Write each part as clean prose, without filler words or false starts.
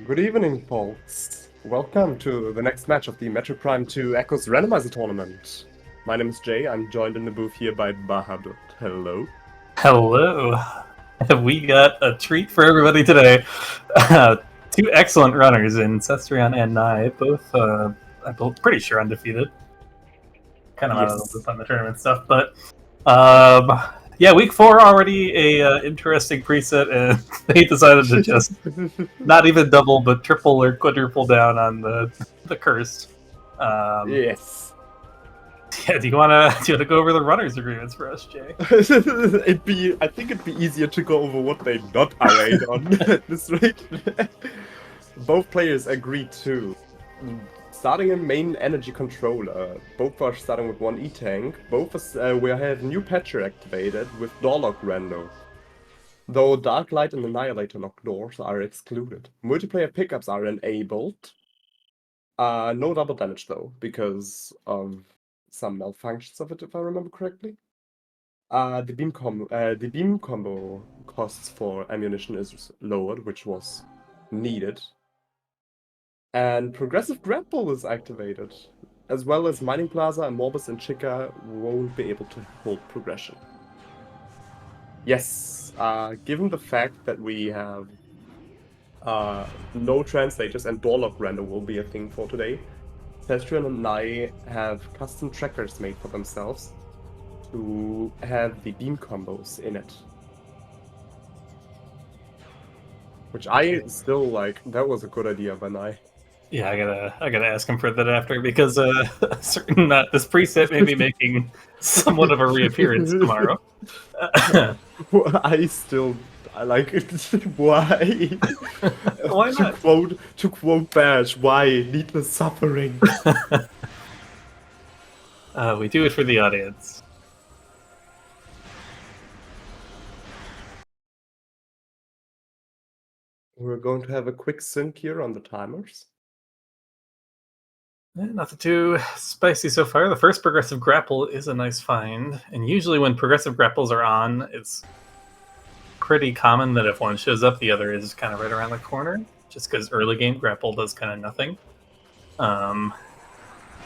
Good evening, folks. Welcome to the next match of the Metroid Prime 2 Echoes Randomizer tournament. My name is Jay. I'm joined in the booth here by Bahadur. Hello. Hello. We got a treat for everybody today. Two excellent runners in Cesterion and Naii, both, I'm pretty sure undefeated. Kind of out of the loop on the tournament stuff, but yeah, week 4 already a interesting preset, and they decided to just not even double, but triple or quadruple down on the curse. Yes. Yeah, do you wanna go over the runners agreements for us, Jay? I think it'd be easier to go over what they not arrayed on at this rate. Both players agreed to starting a main energy controller. Both are starting with one E-Tank. Both we have new patcher activated with door lock rando. Though Dark Light and Annihilator lock doors are excluded. Multiplayer pickups are enabled. No double damage though, because of some malfunctions of it, if I remember correctly. The beam combo costs for ammunition is lowered, which was needed. And progressive grapple is activated, as well as Mining Plaza and Morbus and Chica won't be able to hold progression. Yes, given the fact that we have no translators and door lock render will be a thing for today, Cesterion and Naii have custom trackers made for themselves to have the beam combos in it. Which I still like. That was a good idea by Naii. Yeah, I gotta ask him for that after, because certain this preset may be making somewhat of a reappearance tomorrow. I like it. Why? Why not? To quote Bash, why needless suffering? We do it for the audience. We're going to have a quick sync here on the timers. Nothing too spicy so far. The first progressive grapple is a nice find, and usually when progressive grapples are on, it's pretty common that if one shows up, the other is kind of right around the corner, just because early game grapple does kind of nothing.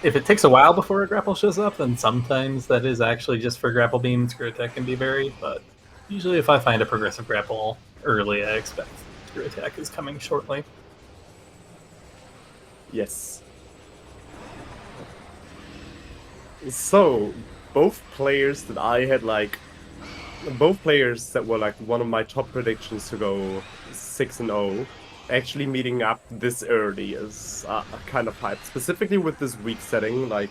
If it takes a while before a grapple shows up, then sometimes that is actually just for grapple beam. Screw attack can be buried, but usually if I find a progressive grapple early, I expect screw attack is coming shortly. Yes. So, both players that were like one of my top predictions to go 6-0, actually meeting up this early is kind of hyped. Specifically with this week setting, like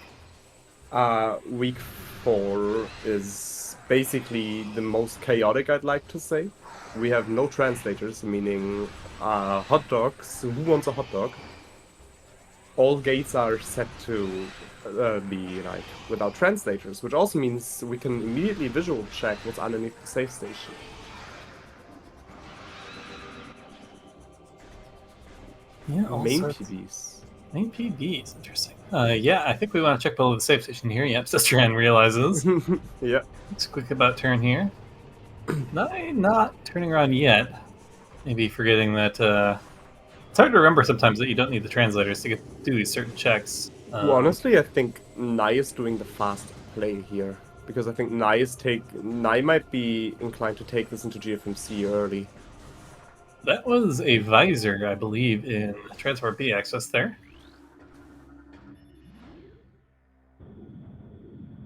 week 4 is basically the most chaotic, I'd like to say. We have no translators, meaning hot dogs. Who wants a hot dog? All gates are set to be like without translators, which also means we can immediately visual check what's underneath the safe station. Yeah, Main PBs. Main PBs, interesting. Yeah, I think we want to check below the safe station here. Yep, Cesterion realizes. Yeah. It's quick about turn here. Not turning around yet. Maybe forgetting that it's hard to remember sometimes that you don't need the translators to do these certain checks. Well, honestly, I think Naii is doing the fast play here, because I think Naii might be inclined to take this into GFMC early. That was a visor, I believe, in Transport B access there.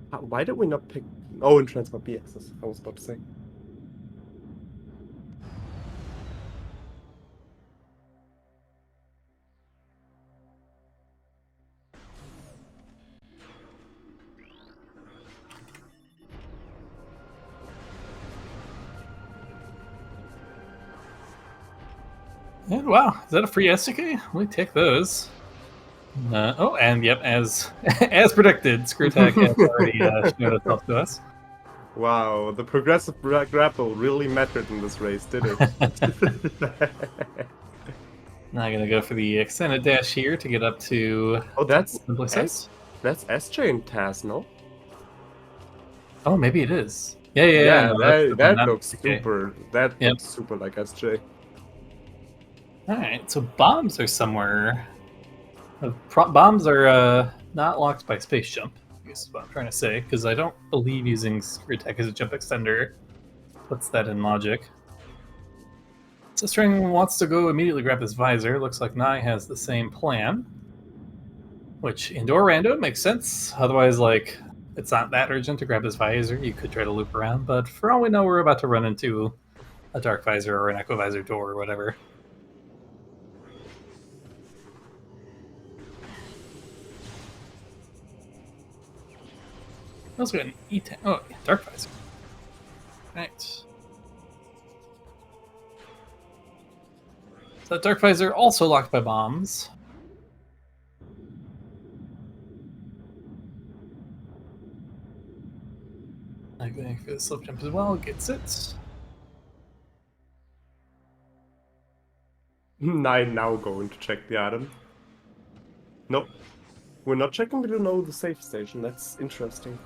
Why did we not pick... Oh, in Transport B access, I was about to say. Yeah, wow, is that a free SDK? We take those. Oh, and yep, as predicted, Screw Attack has already shown itself to us. Wow, the progressive grapple really mattered in this race, did it? Now I'm gonna go for the extended dash here to get up to. Oh, that's SJ in Taz, no? Oh, maybe it is. Yeah. No, that looks okay. super. That looks super like SJ. Alright, so bombs are somewhere. Bombs are not locked by space jump, I guess is what I'm trying to say, because I don't believe using screw attack as a jump extender puts that in logic. Cesterion wants to go immediately grab his visor. Looks like Naii has the same plan. Which, indoor rando makes sense. Otherwise, like, it's not that urgent to grab his visor. You could try to loop around, but for all we know, we're about to run into a dark visor or an echo visor door or whatever. I also got an E10. Oh, yeah, dark visor. Right. So that dark visor also locked by bombs. I'm going for the slip jump as well. Gets it. I'm now going to check the item. Nope. We're not checking, we don't know the safe station. That's interesting.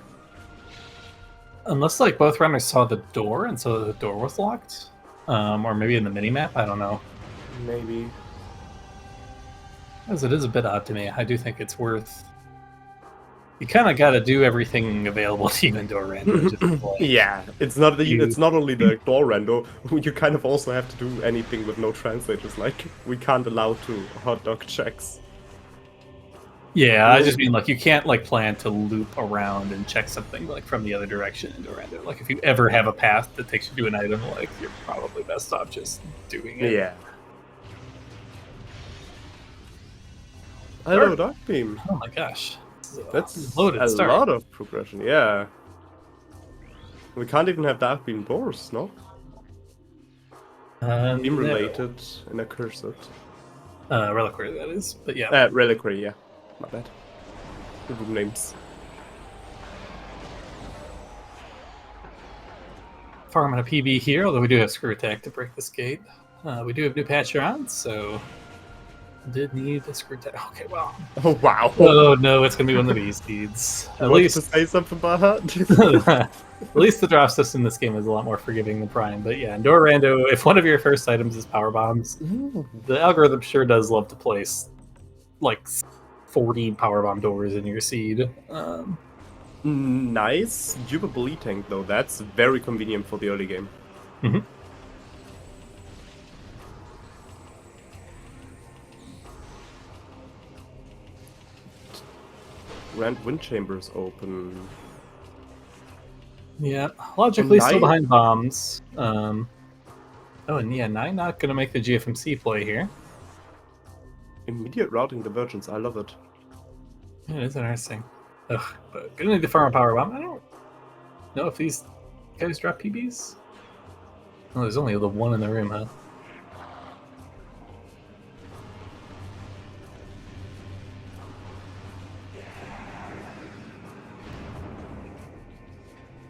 Unless, like, both runners saw the door, and so the door was locked. Or maybe in the minimap, I don't know. Maybe. Because it is a bit odd to me. I do think it's worth... You kind of got to do everything available to you in door rando. Just like, yeah, it's not it's not only the door rando. You kind of also have to do anything with no translators. Like, we can't allow to hot dog checks. Yeah, I just mean, like, you can't, like, plan to loop around and check something, like, from the other direction in door rando. Like, if you ever have a path that takes you to an item, like, you're probably best off just doing it. Yeah. Hello, Dark Beam. Oh my gosh. That's loaded a start. lot of progression, yeah. We can't even have Dark Beam doors, no? Beam related and accursed. Reliquary, that is, but yeah. Reliquary, yeah. My bad. Good names. Farm on a PB here, although we do have screw attack to break this gate. We do have new patch around, so did need a screw attack. Okay, well. Oh wow. Oh no, it's gonna be one of these seeds. At least to say something about that. At least the drop system in this game is a lot more forgiving than Prime. But yeah, indoor rando, if one of your first items is power bombs, the algorithm sure does love to place like 40 power bomb doors in your seed. Nice Jubilee tank though. That's very convenient for the early game. Mm-hmm. Grand Wind Chambers open. Yeah, logically Naii... still behind bombs. Oh, and yeah, Naii not gonna make the GFMC play here. Immediate routing divergence, I love it. Yeah, it is interesting. Ugh, but gonna need to farm a power bomb. I don't know if these guys drop PBs. Oh, there's only the one in the room, huh?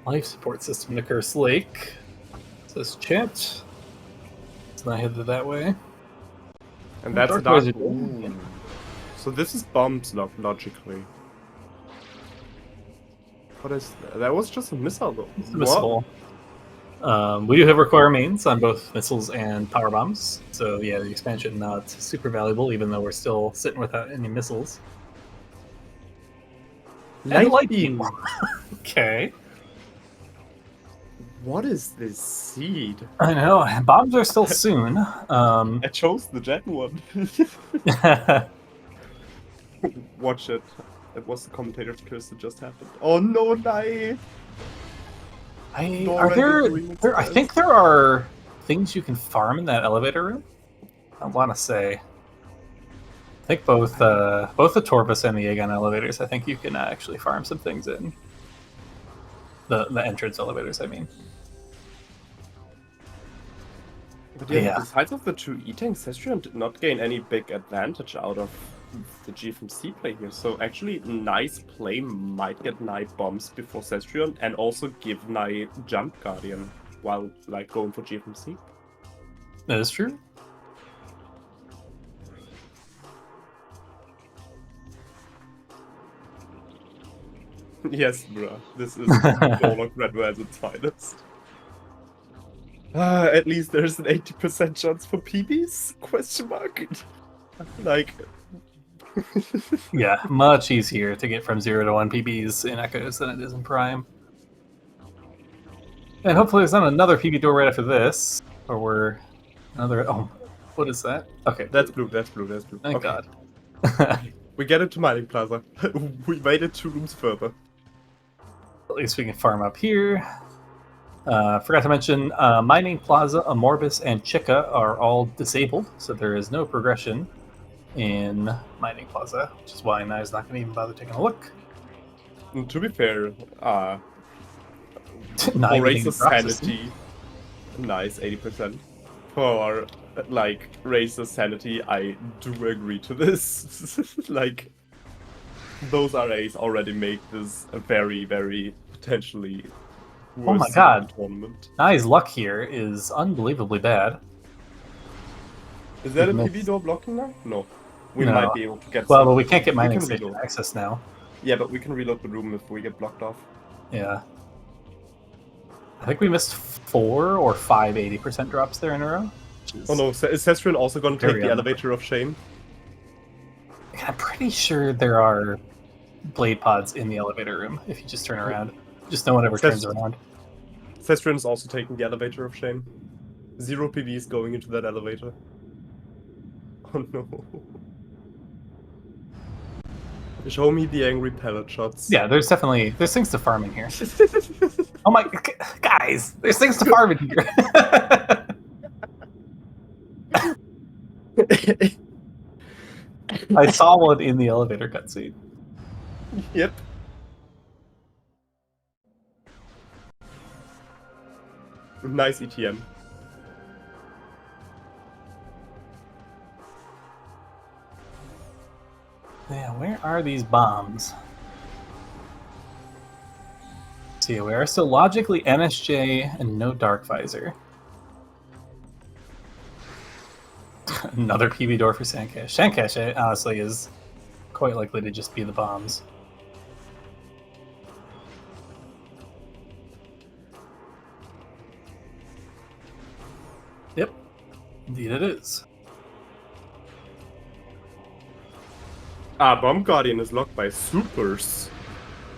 Life support system to Curse Lake. Says chat. It's not headed that way. And that's a dark. So this is bombs logically. What is that? That was just a missile though. It's a missile. We do have require mains on both missiles and power bombs. So yeah, the expansion not super valuable, even though we're still sitting without any missiles. Light beam. Okay. What is this seed? I know. Bombs are still soon. I chose the jet one. Watch it. It was the commentator's curse that just happened. Oh no, Naii! I think there are things you can farm in that elevator room. I want to say. I think both the Torvus and the Aegon elevators. I think you can actually farm some things in the entrance elevators. I mean. But yeah, besides of the two E-tanks, Cesterion did not gain any big advantage out of the GFMC play here. So actually, nice play might get Naii bombs before Cesterion and also give Naii Jump Guardian while like going for GFMC. That is true. Yes, bruh. This is Warlock Red Ware at its finest. At least there's an 80% chance for PBs? Question mark. Like. Yeah, much easier to get from 0 to 1 PBs in Echoes than it is in Prime. And hopefully there's not another PB door right after this, or we're another. Oh, what is that? Okay, That's blue. That's blue. That's blue. Thank Okay. God. We get into Mining Plaza. We made it 2 rooms further. At least we can farm up here. Forgot to mention, Mining Plaza, Amorbis, and Chica are all disabled, so there is no progression in Mining Plaza, which is why Nai's not going to even bother taking a look. And to be fair, Not for even Racer's getting processed. sanity, nice 80%. For like Racer's sanity, I do agree to this. Like, those RAs already make this a very, very potentially Oh my worst God. tournament. Nai's luck here is unbelievably bad. Is that a We've PB door blocking now? No. We No. might be able to get Well, some. but we can't get mining can station reload. access now. Yeah, but we can reload the room if we get blocked off. Yeah. I think we missed 4 or 5 80% drops there in a row. Oh no, is Cesterion also going to take Very the unlucky. elevator of shame? I'm pretty sure there are blade pods in the elevator room if you just turn around. Just no one ever turns around. Cesterion is also taking the elevator of shame. 0 PVs going into that elevator. Oh no. Show me the angry pellet shots. Yeah, there's things to farm in here. Oh my guys, there's things to farm in here. I saw one in the elevator cutscene. Yep. Nice ETM. Yeah, where are these bombs? See, we are still logically NSJ and no Dark Visor. Another PB door for Sandcache. Sandcache, honestly, is quite likely to just be the bombs. Yep, indeed it is. Bomb Guardian is locked by supers.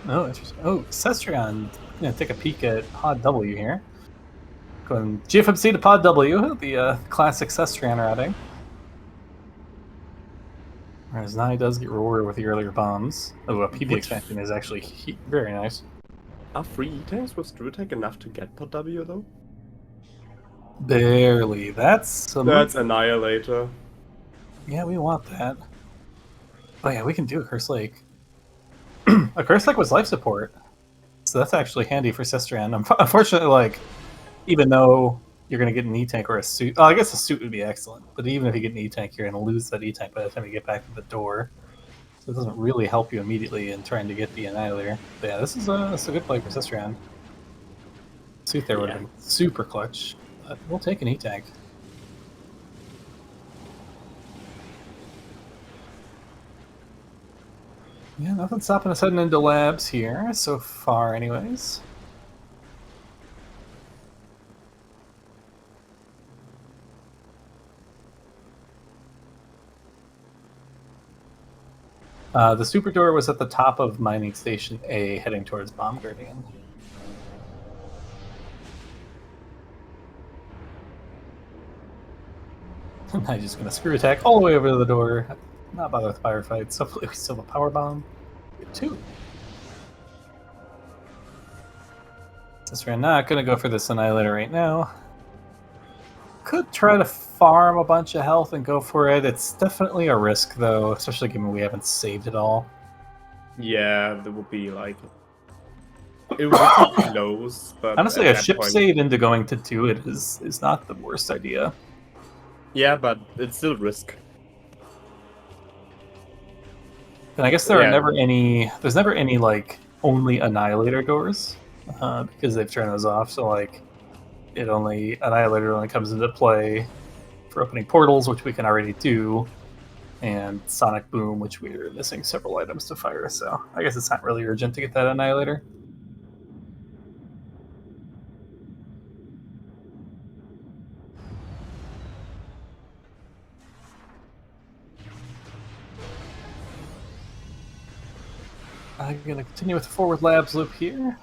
Oh, interesting. Oh, Cesterion. Gonna take a peek at Pod W here. Going GFMC to Pod W, the classic Cesterion routing. Whereas Naii does get rewarded with the earlier bombs. Oh, a PB expansion is actually very nice. Are 3 E-tanks with Screw Attack enough to get Pod W though? Barely. That's Annihilator. Yeah, we want that. Oh yeah, we can do a Curse Lake. A Curse Lake was life support, so that's actually handy for Cesterion. Unfortunately, like, even though you're going to get an E-Tank or a suit... Oh, I guess a suit would be excellent, but even if you get an E-Tank, you're going to lose that E-Tank by the time you get back to the door. So it doesn't really help you immediately in trying to get the Annihilator. But yeah, this is a good play for Cesterion. Suit there would have been super clutch, but we'll take an E-Tank. Yeah, nothing stopping us heading into labs here, so far anyways. The super door was at the top of Mining Station A, heading towards Bomb Guardian. I'm just going to screw attack all the way over to the door. Not bother with firefights. Hopefully we still have a power bomb. Get 2. Since we're not going to go for this Annihilator right now. Could try to farm a bunch of health and go for it. It's definitely a risk, though, especially given we haven't saved it all. Yeah, there would be, like... It would be close, but... Honestly, a ship save into going to 2 it is not the worst idea. Yeah, but it's still risk. And I guess there's never any, like, only Annihilator goers, because they've turned those off, so, like, Annihilator only comes into play for opening portals, which we can already do, and Sonic Boom, which we're missing several items to fire, so I guess it's not really urgent to get that Annihilator. I'm gonna continue with the forward labs loop here.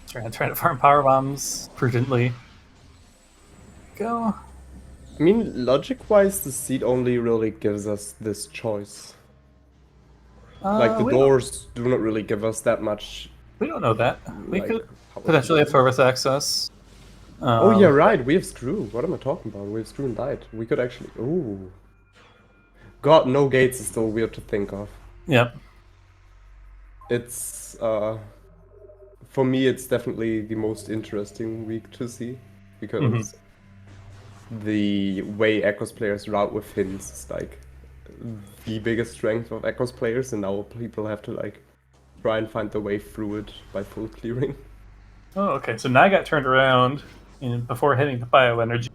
Trying to farm power bombs prudently. Go. I mean, logic-wise, the seed only really gives us this choice. Like, the We doors do not really give us that much, don't know that. We like, could power potentially have steering. service access. Oh, yeah, right, we have screw. What am I talking about? We have screw and died. We could actually... Ooh. God, no gates is still weird to think of. Yep. It's, for me, it's definitely the most interesting week to see. Because the way Echoes players route with hints is, like, the biggest strength of Echoes players, and now people have to, like, try and find their way through it by full clearing. Oh, okay. So Naii got turned around before hitting the bioenergy.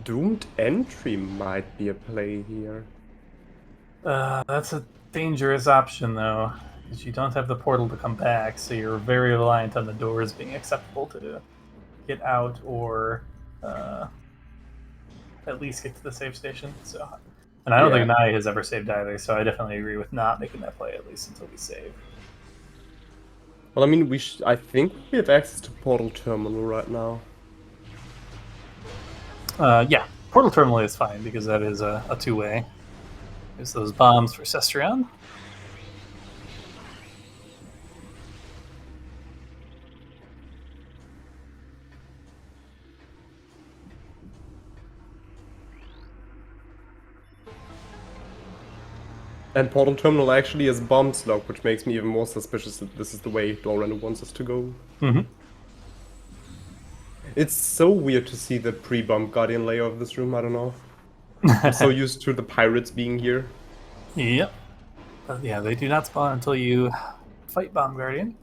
Doomed entry might be a play here. That's a dangerous option, though, because you don't have the portal to come back, so you're very reliant on the doors being acceptable to get out or at least get to the save station. So, and I don't think Naii has ever saved either, so I definitely agree with not making that play at least until we save. Well, I mean, I think we have access to Portal Terminal right now. Yeah, portal terminal is fine because that is a two-way. There's those bombs for Cesterion. And Portal Terminal actually has bomb slug, which makes me even more suspicious that this is the way Dorando wants us to go. It's so weird to see the pre-bomb Guardian layer of this room, I don't know. I'm so used to the pirates being here. Yep. But yeah, they do not spawn until you fight Bomb Guardian.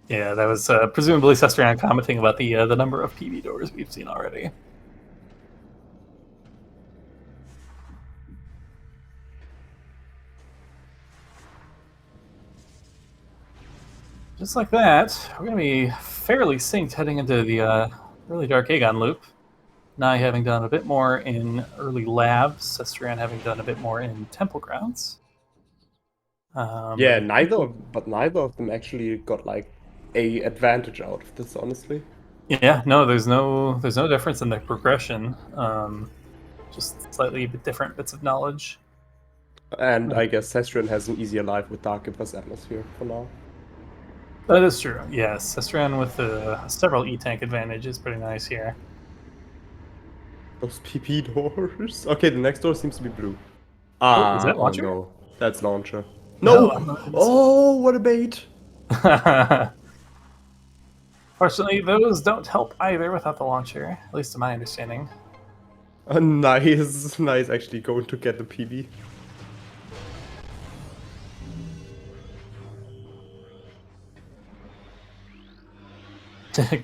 Yeah, that was presumably Cesterion commenting about the number of PB doors we've seen already. Just like that, we're going to be fairly synced heading into the early Dark Aegon loop. Naii having done a bit more in early labs, Cesterion having done a bit more in temple grounds. Yeah, neither of them actually got like a advantage out of this, honestly. Yeah, no, there's no difference in the progression. Just slightly different bits of knowledge. And I guess Cesterion has an easier life with Dark Emperor's Atmosphere for now. That is true. Yes, Cesterion with several E-Tank advantages, pretty nice here. Those PP doors. Okay, the next door seems to be blue. Is that Launcher? Oh no, that's Launcher. No! Oh, what a bait! Fortunately, those don't help either without the launcher, at least to my understanding. Nice actually going to get the PB.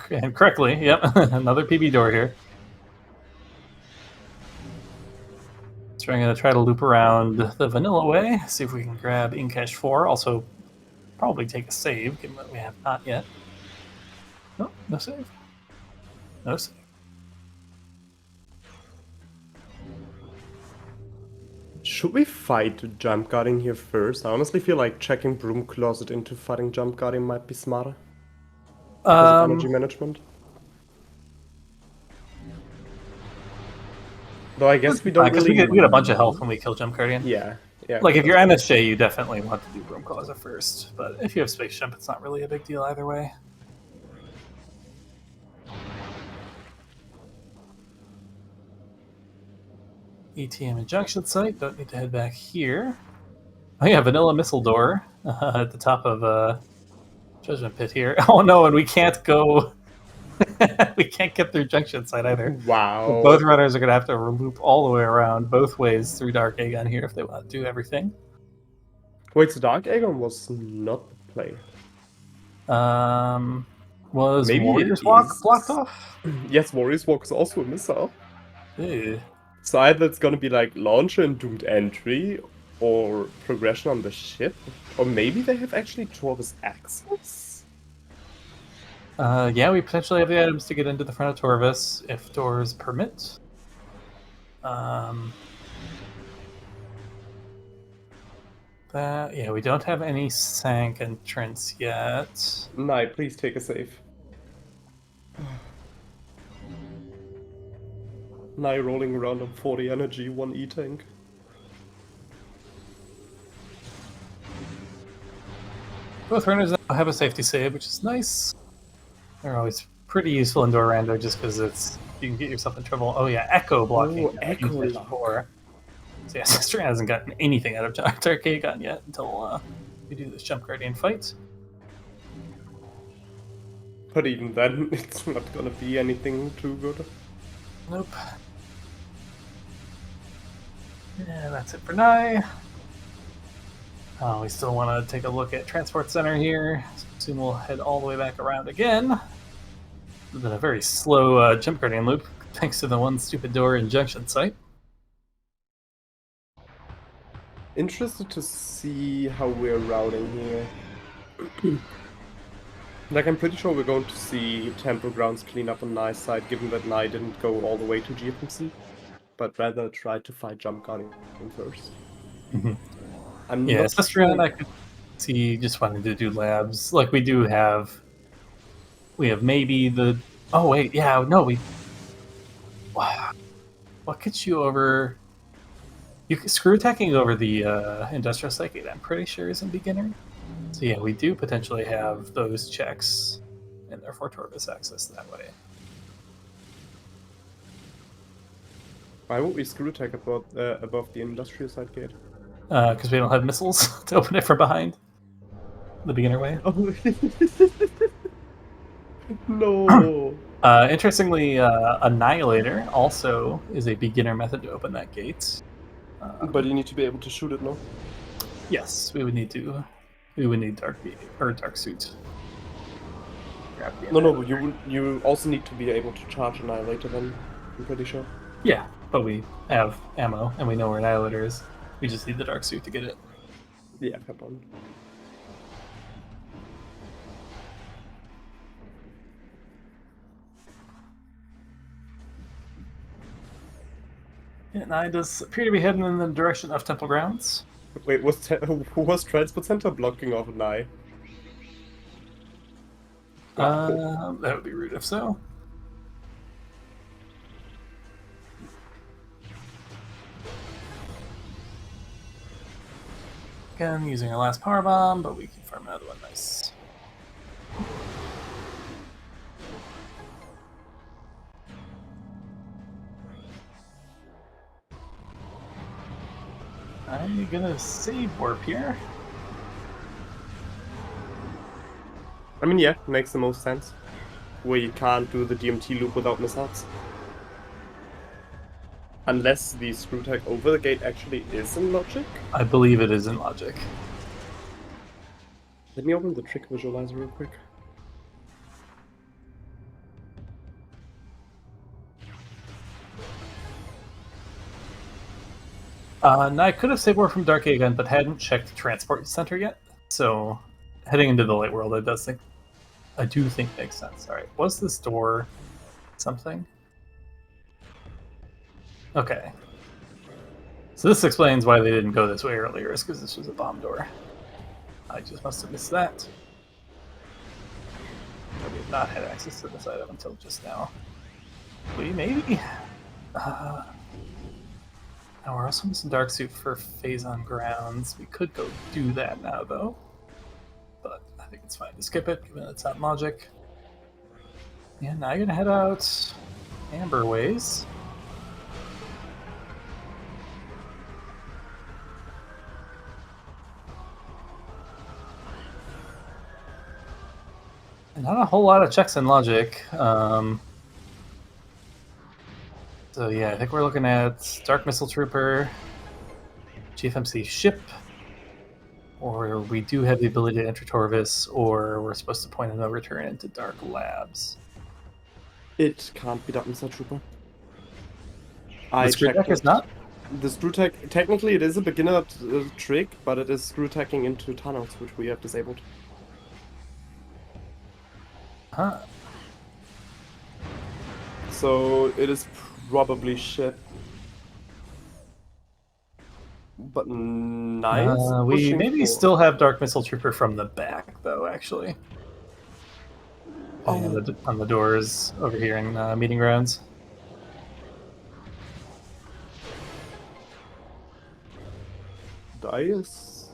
And correctly, yep. Another PB door here. So I'm going to try to loop around the vanilla way, see if we can grab Incash 4. Also, probably take a save, given that we have not yet. No, no save. No save. Should we fight Jump Guarding here first? I honestly feel like checking Broom Closet into fighting Jump Guarding might be smarter. Because of energy management. Though I guess we don't really... we get a bunch of health when we kill Jump Guardian. Yeah. Like, if you're MSJ, you definitely want to do Broom Closet first. But if you have Space Jump, it's not really a big deal either way. ETM injunction site, don't need to head back here. Oh yeah, vanilla missile door at the top of Judgment Pit here. Oh no, and we can't go We can't get through junction site either. Wow. Both runners are going to have to loop all the way around both ways through Dark Aegon here if they want to do everything. Wait, so Dark Aegon was not the play. Was Maybe it Warrior's Walk is. blocked off? Yes, Warrior's Walk is also a missile. Ew. So either it's gonna be like launcher and doomed entry, or progression on the ship, or maybe they have actually Torvis access? Yeah, we potentially have the items to get into the front of Torvis if doors permit. Yeah, we don't have any sank entrance yet. Naii, please take a save. Naii rolling around on 40 energy, 1 E-tank. Both runners now have a safety save, which is nice. They're always pretty useful in door rando just because you can get yourself in trouble. Oh yeah, echo blocking. Oh, echo before. So yeah, Cesterion hasn't gotten anything out of Dark Aegon yet until we do this Jump Guardian fight. But even then, it's not gonna be anything too good. Nope. Yeah, that's it for Naii. We still want to take a look at Transport Center here. Soon we'll head all the way back around again. It's been a very slow Jump Guardian loop, thanks to the one stupid door in Junction Site. Interested to see how we're routing here. Like, I'm pretty sure we're going to see Temple Grounds clean up on Naie's side, given that Naii didn't go all the way to GFMC, but rather tried to fight Jump Guardian first. I'm Yeah, not Cesterion, sure. I could see just wanting to do labs. Like, we have maybe the... Oh, wait, yeah, no, what gets you over... Screw attacking over the Industrial Psychic, I'm pretty sure, is in beginner. So yeah, we do potentially have those checks, and therefore Torvis access that way. Why would we screw attack above the industrial side gate? Because we don't have missiles to open it from behind. The beginner way. Oh. No. Interestingly, Annihilator also is a beginner method to open that gate. But you need to be able to shoot it, no? Yes, we would need Dark Suit. No, you also need to be able to charge Annihilator then, I'm pretty sure. Yeah, but we have ammo, and we know where Annihilator is. We just need the Dark Suit to get it. Yeah, fair point. Yeah, Naii does appear to be heading in the direction of Temple Grounds. Wait, who was Transport Center blocking off Naii? That would be rude if so. Again, using our last power bomb, but we can farm another one. Nice. I'm gonna save warp here. I mean, yeah, makes the most sense. Where you can't do the DMT loop without mishaps. Unless the screw tag over the gate actually is in logic? I believe it is in logic. Let me open the trick visualizer real quick. I could have saved warp from Dark Aegon, but hadn't checked Transport Center yet. So, heading into the light world, I do think makes sense. All right, was this door something? Okay. So this explains why they didn't go this way earlier, is because this was a bomb door. I just must have missed that. We have not had access to this item until just now. We maybe... Now we're also missing Dark Suit for Phase on Grounds. We could go do that now, though. But I think it's fine to skip it, given it's not logic. Yeah, now you're gonna head out Amber ways. Not a whole lot of checks in logic. So yeah, I think we're looking at Dark Missile Trooper, GFMC ship, or we do have the ability to enter Torvis, or we're supposed to point of no return into Dark Labs. It can't be Dark Missile Trooper. The screw deck is not? The screw tech, technically it is a beginner trick, but it is screw tacking into tunnels, which we have disabled. Huh. So it is probably shit. But nice. We maybe still have Dark Missile Trooper from the back, though, actually. Oh. On the doors over here in Meeting Grounds. Naii is...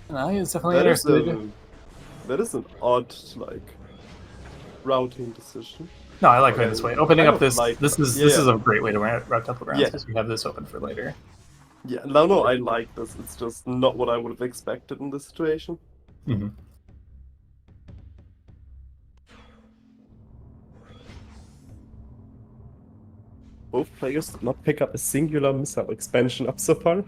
Naii is definitely interested. That is an odd, like, routing decision. No, I like going this way. Opening up this, like, this is a great way to route Temple Grounds because we have this open for later. Yeah, no, I like this. It's just not what I would have expected in this situation. Mm-hmm. Both players did not pick up a singular missile expansion up so far.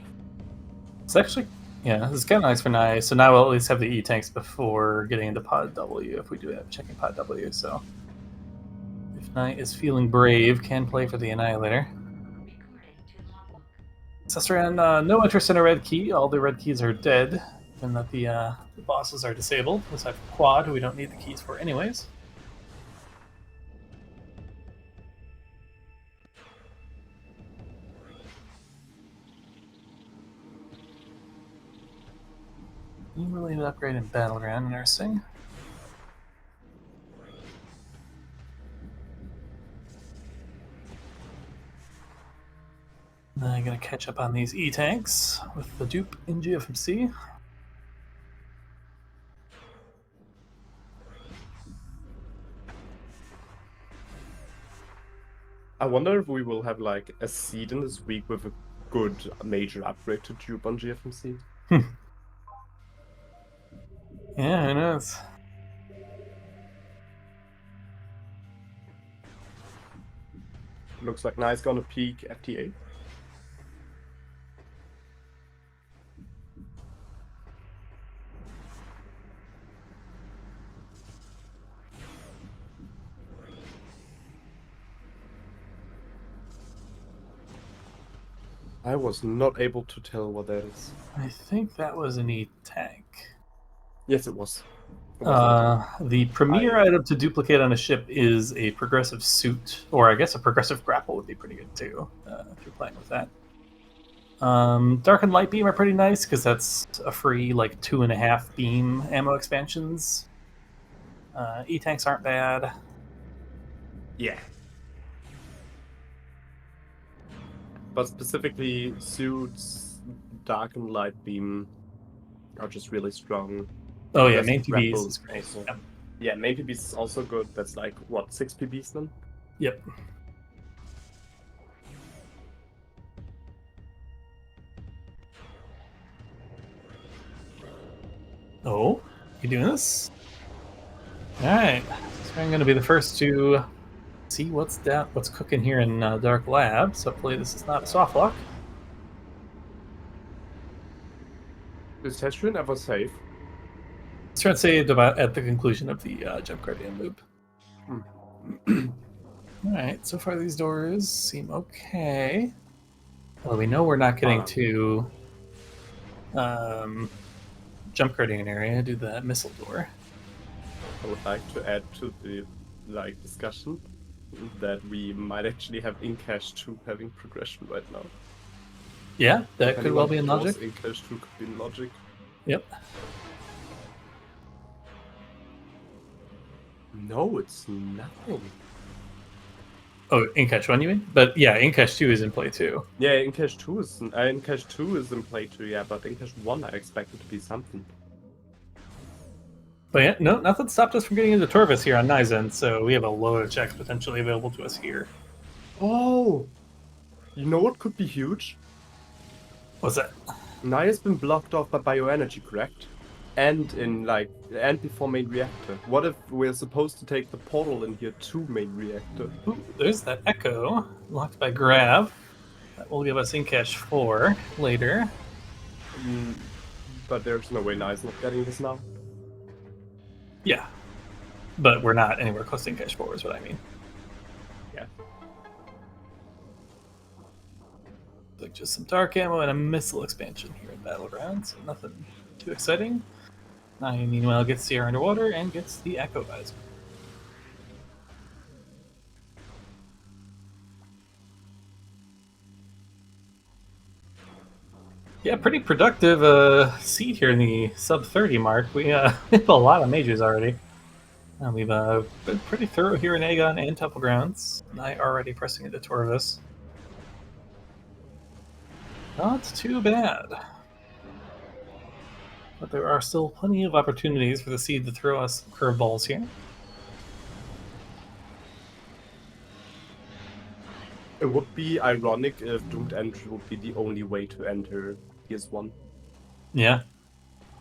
It's actually, yeah, this is kind of nice for Naii. So now we'll at least have the E-tanks before getting into Pod W if we do have checking Pod W. So if Naii is feeling brave, can play for the Annihilator. Cesterion, no interest in a red key. All the red keys are dead, given that the bosses are disabled, aside from Quad, who we don't need the keys for anyways. Related upgrade in Battleground Nursing. Then I'm going to catch up on these E-tanks with the dupe in GFMC. I wonder if we will have like a seed in this week with a good major upgrade to dupe on GFMC. Yeah, who knows? Looks like Nai's gonna peek FTA. I was not able to tell what that is. I think that was an E-tank. Yes, it was. The premier item to duplicate on a ship is a progressive suit, or I guess a progressive grapple would be pretty good too, if you're playing with that. Dark and Light Beam are pretty nice because that's a free like 2.5 beam ammo expansions. E-tanks aren't bad. Yeah. But specifically, suits, Dark and Light Beam are just really strong. Oh yeah, main PBs is great. Yeah, main PBs is also good. That's like, what, 6 PBs then? Yep. Oh, you doing this? Alright, so I'm going to be the first to see what's cooking here in Dark Labs. Hopefully this is not a soft lock. Is Cesterion ever safe? Let's saved about at the conclusion of the Jump Guardian loop. Alright, so far these doors seem okay. Well, we know we're not getting to Jump Guardian area, do the missile door. I would like to add to the discussion that we might actually have Incash 2 having progression right now. Yeah, that could well be in logic. Incash 2 could be in logic. Yep. No, it's nothing. Oh, Incash 1 you mean? But yeah, Incash 2 is in play too. Yeah, Incash 2 is in play too, yeah, but Incash 1 I expected to be something. But yeah, no, nothing stopped us from getting into Torvis here on Nai's end, so we have a load of checks potentially available to us here. Oh! You know what could be huge? What's that? Naii has been blocked off by bioenergy, correct? and before main reactor. What if we're supposed to take the portal in here to main reactor? Ooh, there's that echo locked by grab. That will give us in cache 4 later. But there's no way Nai's not getting this now. Yeah, but we're not anywhere close to in cache 4 is what I mean. Yeah. Like just some dark ammo and a missile expansion here in Battlegrounds. So nothing too exciting. Naii, meanwhile, gets the air underwater and gets the echo visor. Yeah, pretty productive seed here in the sub 30 mark. We have a lot of majors already. We've been pretty thorough here in Aegon and Temple Grounds. Naii already pressing into Torvis. Not too bad. But there are still plenty of opportunities for the seed to throw us some curveballs here. It would be ironic if doomed entry would be the only way to enter PS1. Yeah,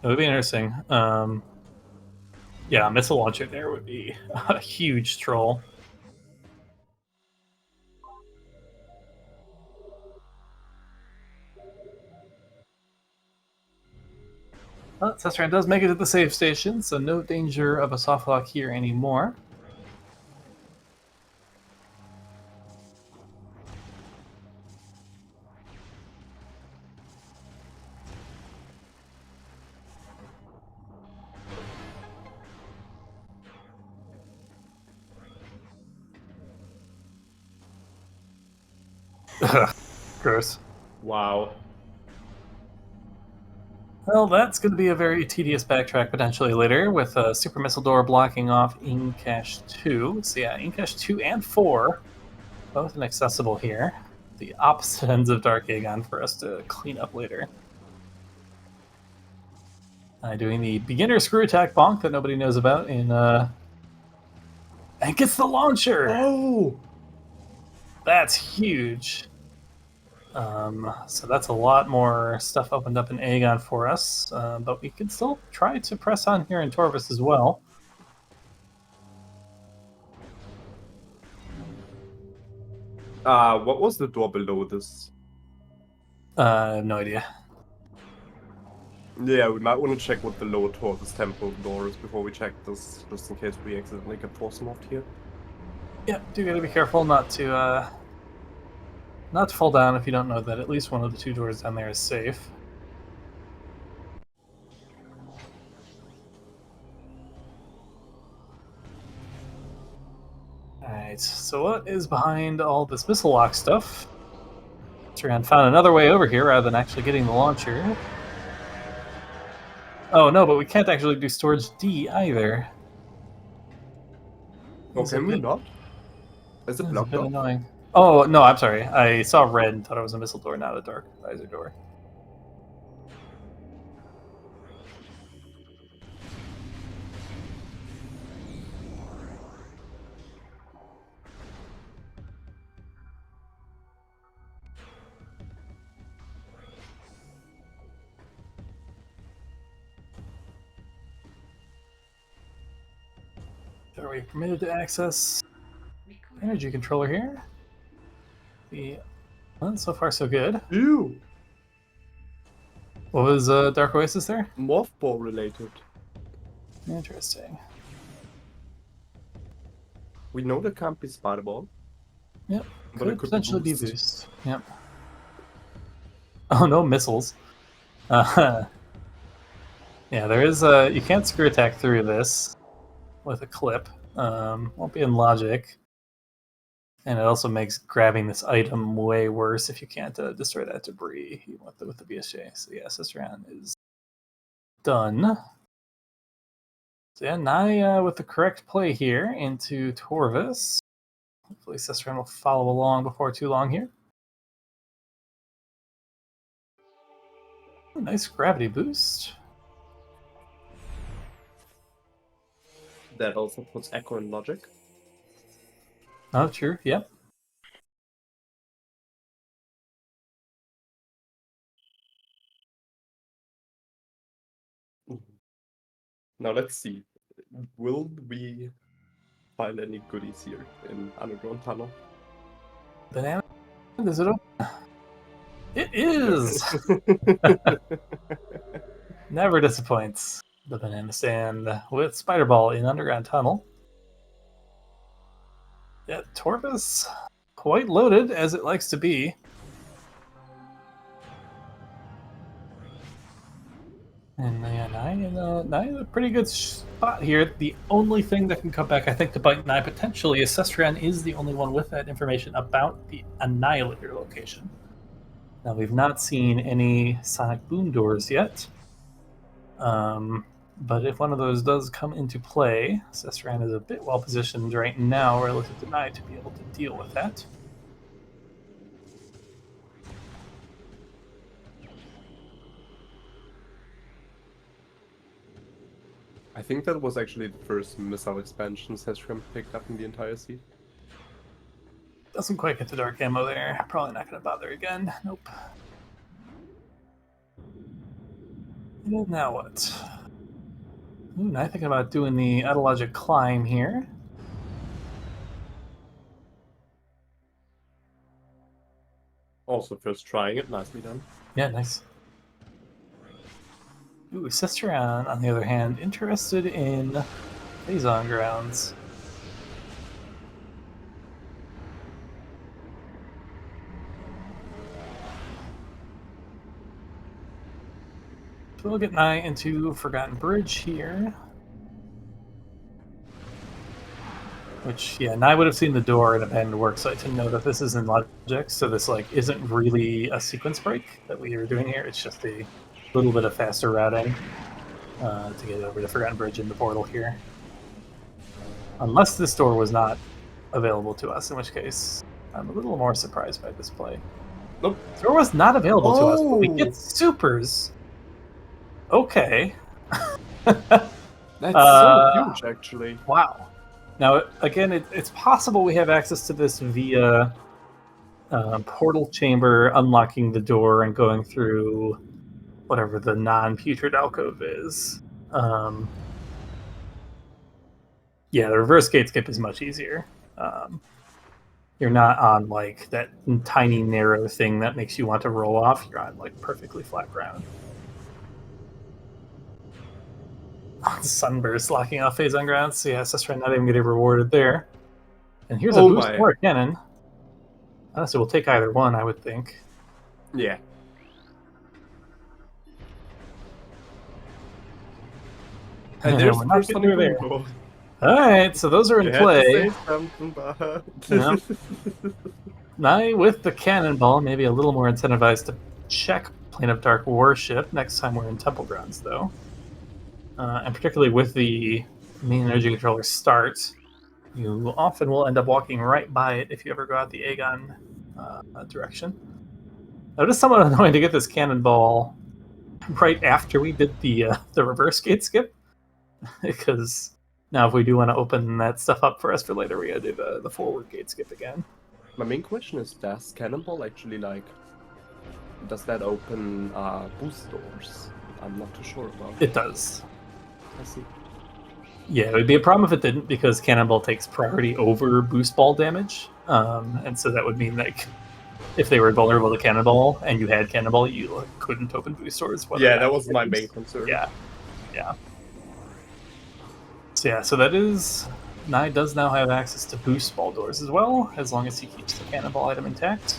it would be interesting. Yeah, a missile launcher there would be a huge troll. Well, Cesterion does make it to the save station, so no danger of a soft lock here anymore. Gross. Wow. Well, that's going to be a very tedious backtrack potentially later, with a Super Missile Door blocking off in cache 2. So yeah, in cache 2 and 4, both inaccessible here. The opposite ends of Dark Aegon for us to clean up later. Doing the beginner screw attack bonk that nobody knows about in and gets the launcher! Oh! That's huge. So that's a lot more stuff opened up in Aegon for us, but we can still try to press on here in Torvis as well. What was the door below this? I have no idea. Yeah, we might want to check what the lower Torvis temple door is before we check this, just in case we accidentally get force morphed here. Yeah, do gotta be careful not to fall down if you don't know that at least one of the two doors down there is safe. Alright, so what is behind all this missile lock stuff? Cesterion found another way over here rather than actually getting the launcher. Oh no, but we can't actually do storage D either. Oh, can we not? Is it That's a blocked bit off? annoying. Oh, no, I'm sorry. I saw red and thought it was a missile door, not a dark visor door. Are we permitted to access energy controller here? Well, so far so good. Ew! What was Dark Oasis there? Morph ball related. Interesting. We know there can't be spider ball. Yep. But it Could could potentially be boost. boost. Yep. Oh, no missiles. Yeah, there is you can't screw attack through this with a clip. Won't be in logic. And it also makes grabbing this item way worse if you can't destroy that debris with the BSJ. So yeah, Cesterion is done. So yeah, Naii with the correct play here into Torvis. Hopefully Cesterion will follow along before too long here. Ooh, nice gravity boost. That also puts Echo in logic. Oh, true. Yep. Now let's see. Will we find any goodies here in Underground Tunnel? Banana? Is it open? It is! Never disappoints. The banana stand with Spider Ball in Underground Tunnel. Yeah, Torvus quite loaded, as it likes to be. And yeah, Naii in a pretty good spot here. The only thing that can come back, I think, to bite Naii potentially is Cesterion is the only one with that information about the Annihilator location. Now, we've not seen any Sonic Boom doors yet. But if one of those does come into play, Cesterion is a bit well positioned right now relative to Naii to be able to deal with that. I think that was actually the first missile expansion Cesterion picked up in the entire seed. Doesn't quite get the dark ammo there. Probably not going to bother again. Nope. And now what? Ooh, now thinking about doing the autologic climb here. Also, first trying it, nicely done. Yeah, nice. Ooh, Cesterion, on the other hand, interested in Phazon grounds. So we'll get Naii into Forgotten Bridge here. Which, yeah, Naii would have seen the door and abandoned work site to know that this is in logic, so this like isn't really a sequence break that we are doing here. It's just a little bit of faster routing to get over the Forgotten Bridge in the portal here. Unless this door was not available to us, in which case I'm a little more surprised by this play. Nope. The door was not available to us, but we Oh! get supers. Okay. That's so huge, actually. Wow. Now, again, it's possible we have access to this via portal chamber, unlocking the door and going through whatever the non-putrid alcove is. Yeah, the reverse gate skip is much easier. You're not on like that tiny narrow thing that makes you want to roll off. You're on like perfectly flat ground. Sunburst locking off Phazon grounds. So yeah, Cesterion not even getting rewarded there. And here's a boost for a cannon. Honestly, we'll take either one, I would think. Yeah. And there's the first Sonic Boom door. Alright, so those are in play. Yeah. Naii with the cannonball, maybe a little more incentivized to check Plane of Dark Warship next time we're in Temple Grounds, though. And particularly with the main energy controller start, you often will end up walking right by it if you ever go out the Aegon direction. Now, it is somewhat annoying to get this cannonball right after we did the reverse gate skip, because now if we do want to open that stuff up for us for later, we gotta do the forward gate skip again. My main question is, does Cannonball actually does that open boost doors? I'm not too sure about. It does. I see. Yeah, it would be a problem if it didn't, because Cannonball takes priority over boost ball damage, and so that would mean like if they were vulnerable to Cannonball and you had Cannonball, you couldn't open boost doors. Yeah, that was my main concern. Yeah. So yeah, so that is Naii does now have access to boost ball doors as well, as long as he keeps the Cannonball item intact.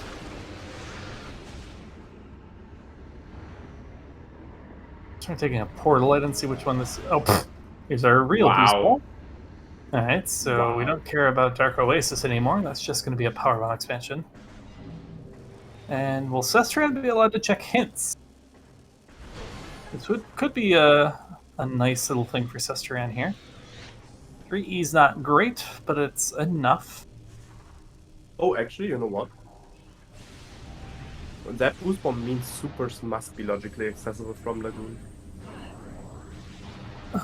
Trying taking a portal. I didn't see which one this. Oh, here's our real boost ball. All right, so we don't care about Dark Oasis anymore. That's just going to be a power bomb expansion. And will Cesterion be allowed to check hints? This could be a nice little thing for Cesterion here. 3E's not great, but it's enough. Oh, actually, you know what? That boost bomb means supers must be logically accessible from Lagoon.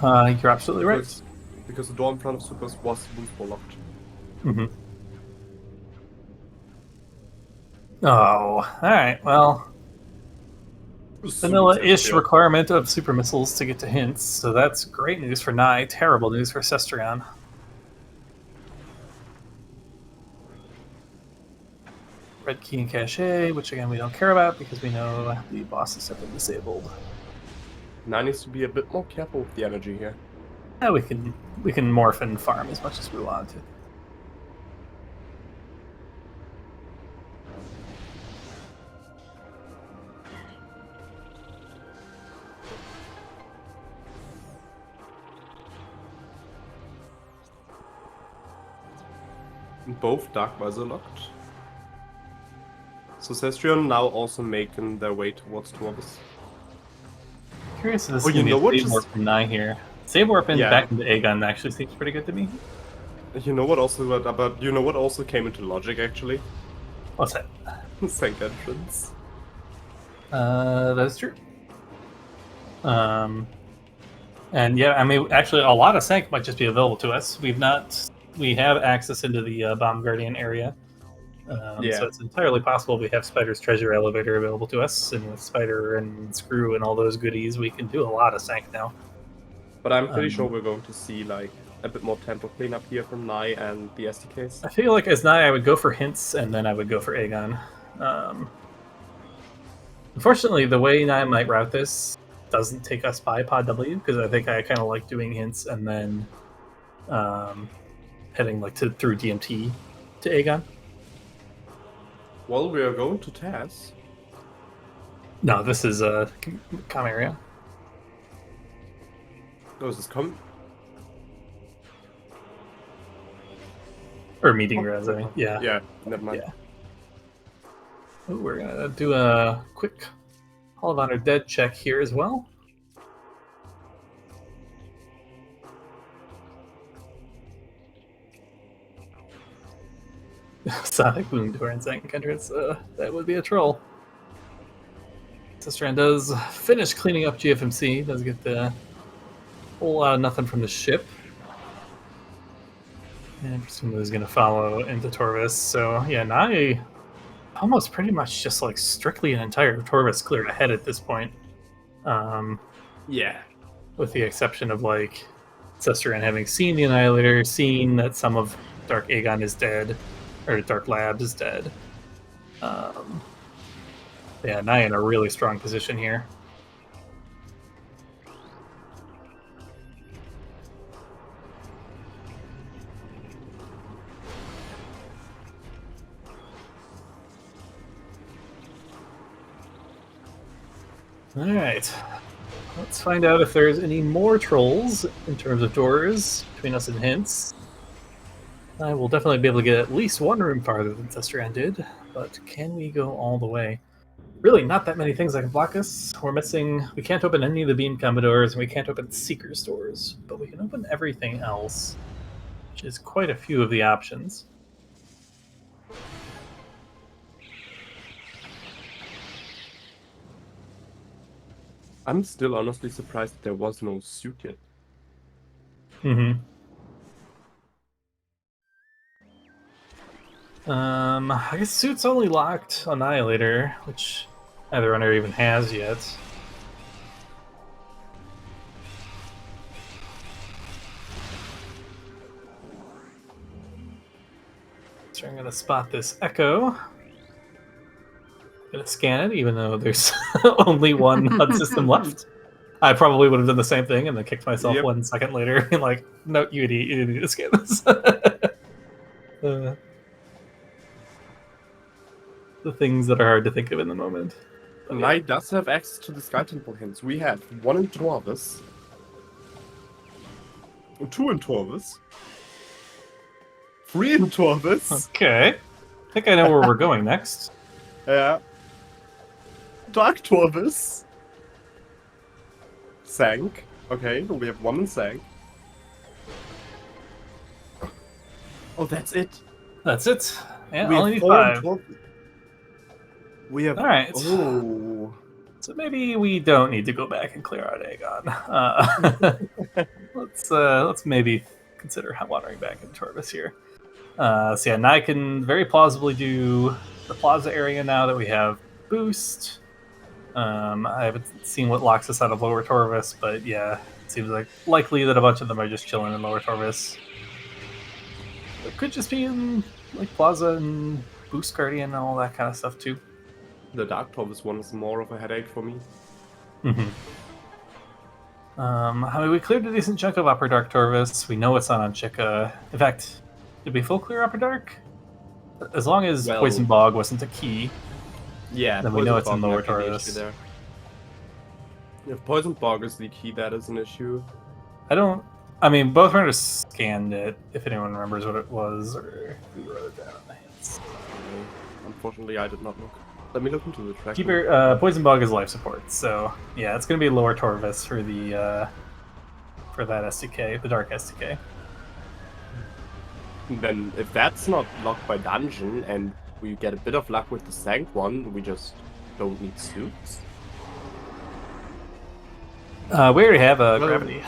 You're absolutely right. Because the door in front of supers was boost ball locked. Mm-hmm. Oh, alright, well. vanilla-ish Cesterion. requirement of super missiles to get to hints, so that's great news for Naii, terrible news for Cesterion. Red key and cache, which again we don't care about because we know the bosses have been disabled. Now needs to be a bit more careful with the energy here. Yeah, we can morph and farm as much as we want to. Both Dark Visor locked. So Cesterion now also making their way towards Torvis. Curious if this Oh, is you going know to what be a save warp just- from Naii here. Save warp Yeah. back into Aegon actually seems pretty good to me. You know what also came into logic actually? What's that? Sank entrance. That is true. And yeah, I mean, actually, a lot of Sank might just be available to us. We have access into the Bomb Guardian area. Yeah. So it's entirely possible we have Spider's treasure elevator available to us, and with Spider and Screw and all those goodies, we can do a lot of Sank now. But I'm pretty sure we're going to see like a bit more tempo cleanup here from Naii and the SDKs. I feel like as Naii, I would go for hints, and then I would go for Aegon. Unfortunately, the way Naii might route this doesn't take us by Pod W, because I think I kind of like doing hints and then heading like through DMT to Aegon. Well, we are going to Taz. No, this is Com area. Oh, is this coming? Or meeting grounds, I mean. Yeah. Yeah, never mind. Yeah. Ooh, we're gonna do a quick Hall of Honor dead check here as well. Sonic Boom Door and Zank entrance. That would be a troll. Cesterion does finish cleaning up GFMC. Does get the whole lot of nothing from the ship. And presumably is going to follow into Torvis. So yeah, Naii almost pretty much just like strictly an entire Torvis cleared ahead at this point. Yeah. With the exception of like Cesterion having seen the Annihilator, seen that some of Dark Aegon is dead, or Dark Labs is dead. Yeah, Naii in a really strong position here. Alright. Let's find out if there's any more trolls in terms of doors between us and hints. I will definitely be able to get at least one room farther than Cesterion did, but can we go all the way? Really, not that many things that can block us. We can't open any of the beam combo doors, and we can't open Seeker's doors, but we can open everything else, which is quite a few of the options. I'm still honestly surprised that there was no suit yet. Mm-hmm. I guess suit's only locked Annihilator, which neither runner even has yet. So I'm gonna spot this Echo. Gonna scan it, even though there's only one HUD system left. I probably would have done the same thing and then kicked myself 1 second later and like, no, you idiot, you didn't need to scan this. The things that are hard to think of in the moment. Naii does have access to the Sky Temple hints. We have 1 in Torvis, 2 in Torvis, 3 in Torvis. Okay. I think I know where we're going next. Yeah. Dark Torvis. Sank. Okay, we have 1 in Sank. Oh, that's it. That's it. Yeah, We only have need 4 in 5. Torvis. We have. Alright. Oh. So maybe we don't need to go back and clear out Aegon. Let's maybe consider wandering back into Torvis here. So yeah, Naii can very plausibly do the plaza area now that we have boost. I haven't seen what locks us out of Lower Torvis, but yeah, it seems like likely that a bunch of them are just chilling in Lower Torvis. It could just be in like Plaza and Boost Guardian and all that kind of stuff too. The Dark Torvis one is more of a headache for me. Mm-hmm. I mean, we cleared a decent chunk of Upper Dark Torvis. We know it's not on Chica. In fact, did we full clear Upper Dark? As long as Poison Bog wasn't a key, yeah, then we know it's in Lower Torvis. There. If Poison Bog is the key, that is an issue. I mean, both runners scanned it, if anyone remembers what it was, or we wrote it down on the hands. Unfortunately, I did not look. Let me look into the track. Poison Bog is life support, so yeah, it's going to be Lower Torvis for the for that SDK, the Dark SDK. Then, if that's not locked by dungeon, and we get a bit of luck with the Sank one, we just don't need suits. We already have a Gravity.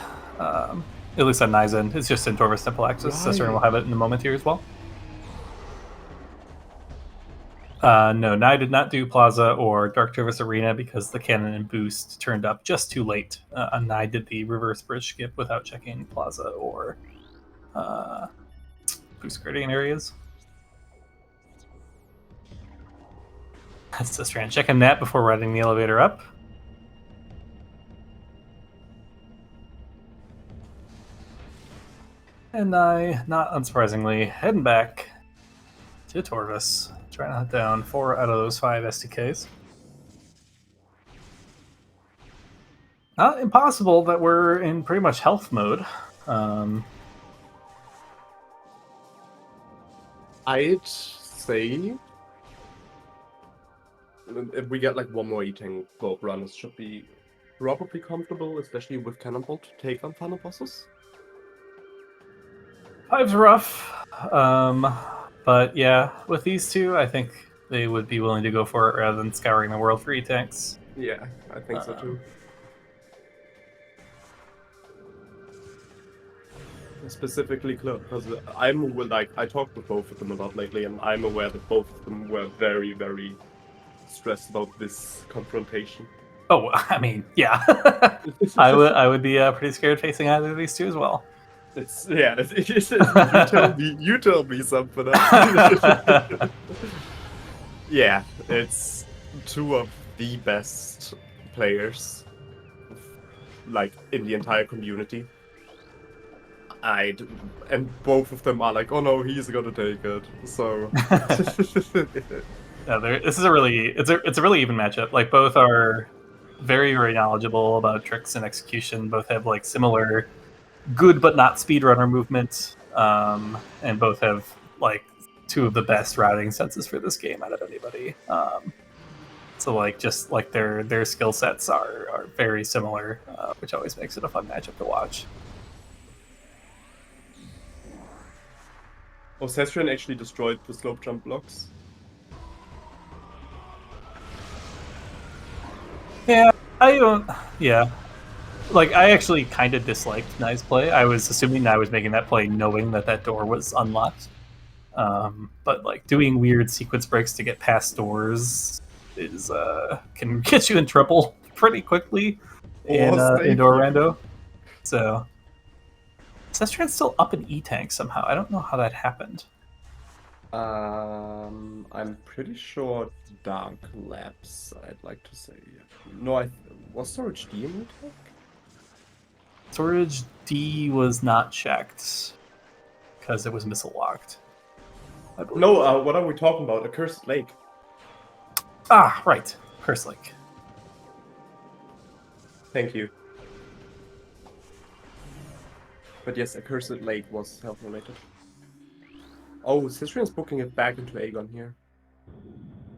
At least on Naizen. It's just in Torvis Temple Access. Right. Cesterion will have it in a moment here as well. No, Naii did not do Plaza or Dark Torvis Arena because the cannon and boost turned up just too late. Naii did the reverse bridge skip without checking Plaza or boost guardian areas. That's Cesterion checking that before riding the elevator up. And I, not unsurprisingly, heading back to Torvis, trying to hunt down 4 out of those 5 SDKs. Not impossible that we're in pretty much health mode. I'd say if we get like one more eating, both runners should be probably comfortable, especially with Cannonball to take on Thunder bosses. 5's rough, but yeah, with these two, I think they would be willing to go for it rather than scouring the world for E-tanks. Yeah, I think so too. Specifically, because I'm like, I talked with both of them a lot lately, and I'm aware that both of them were very, very stressed about this confrontation. Oh, I mean, yeah, I would be pretty scared facing either of these two as well. It's you tell me something. Yeah, it's 2 of the best players, like, in the entire community. And both of them are like, oh no, he's gonna take it. So yeah, this is a really even matchup. Like, both are very, very knowledgeable about tricks and execution. Both have like similar good but not speedrunner movement, and both have like 2 of the best routing senses for this game out of anybody. So like, just like their skill sets are very similar, which always makes it a fun matchup to watch. Oh, Cesterion actually destroyed the slope jump blocks. Yeah, yeah. Like, I actually kind of disliked Nai's play. I was assuming Naii was making that play knowing that door was unlocked. But like, doing weird sequence breaks to get past doors is can get you in trouble pretty quickly in indoor rando. So Cesterion's still up in E-tank somehow. I don't know how that happened. I'm pretty sure Dark Labs, I'd like to say. No, was Storage D in E-tank? Storage D was not checked because it was missile locked. No, what are we talking about? Accursed Lake. Ah, right. Cursed Lake. Thank you. But yes, Accursed Lake was health related. Oh, Cesterion's booking it back into Aegon here.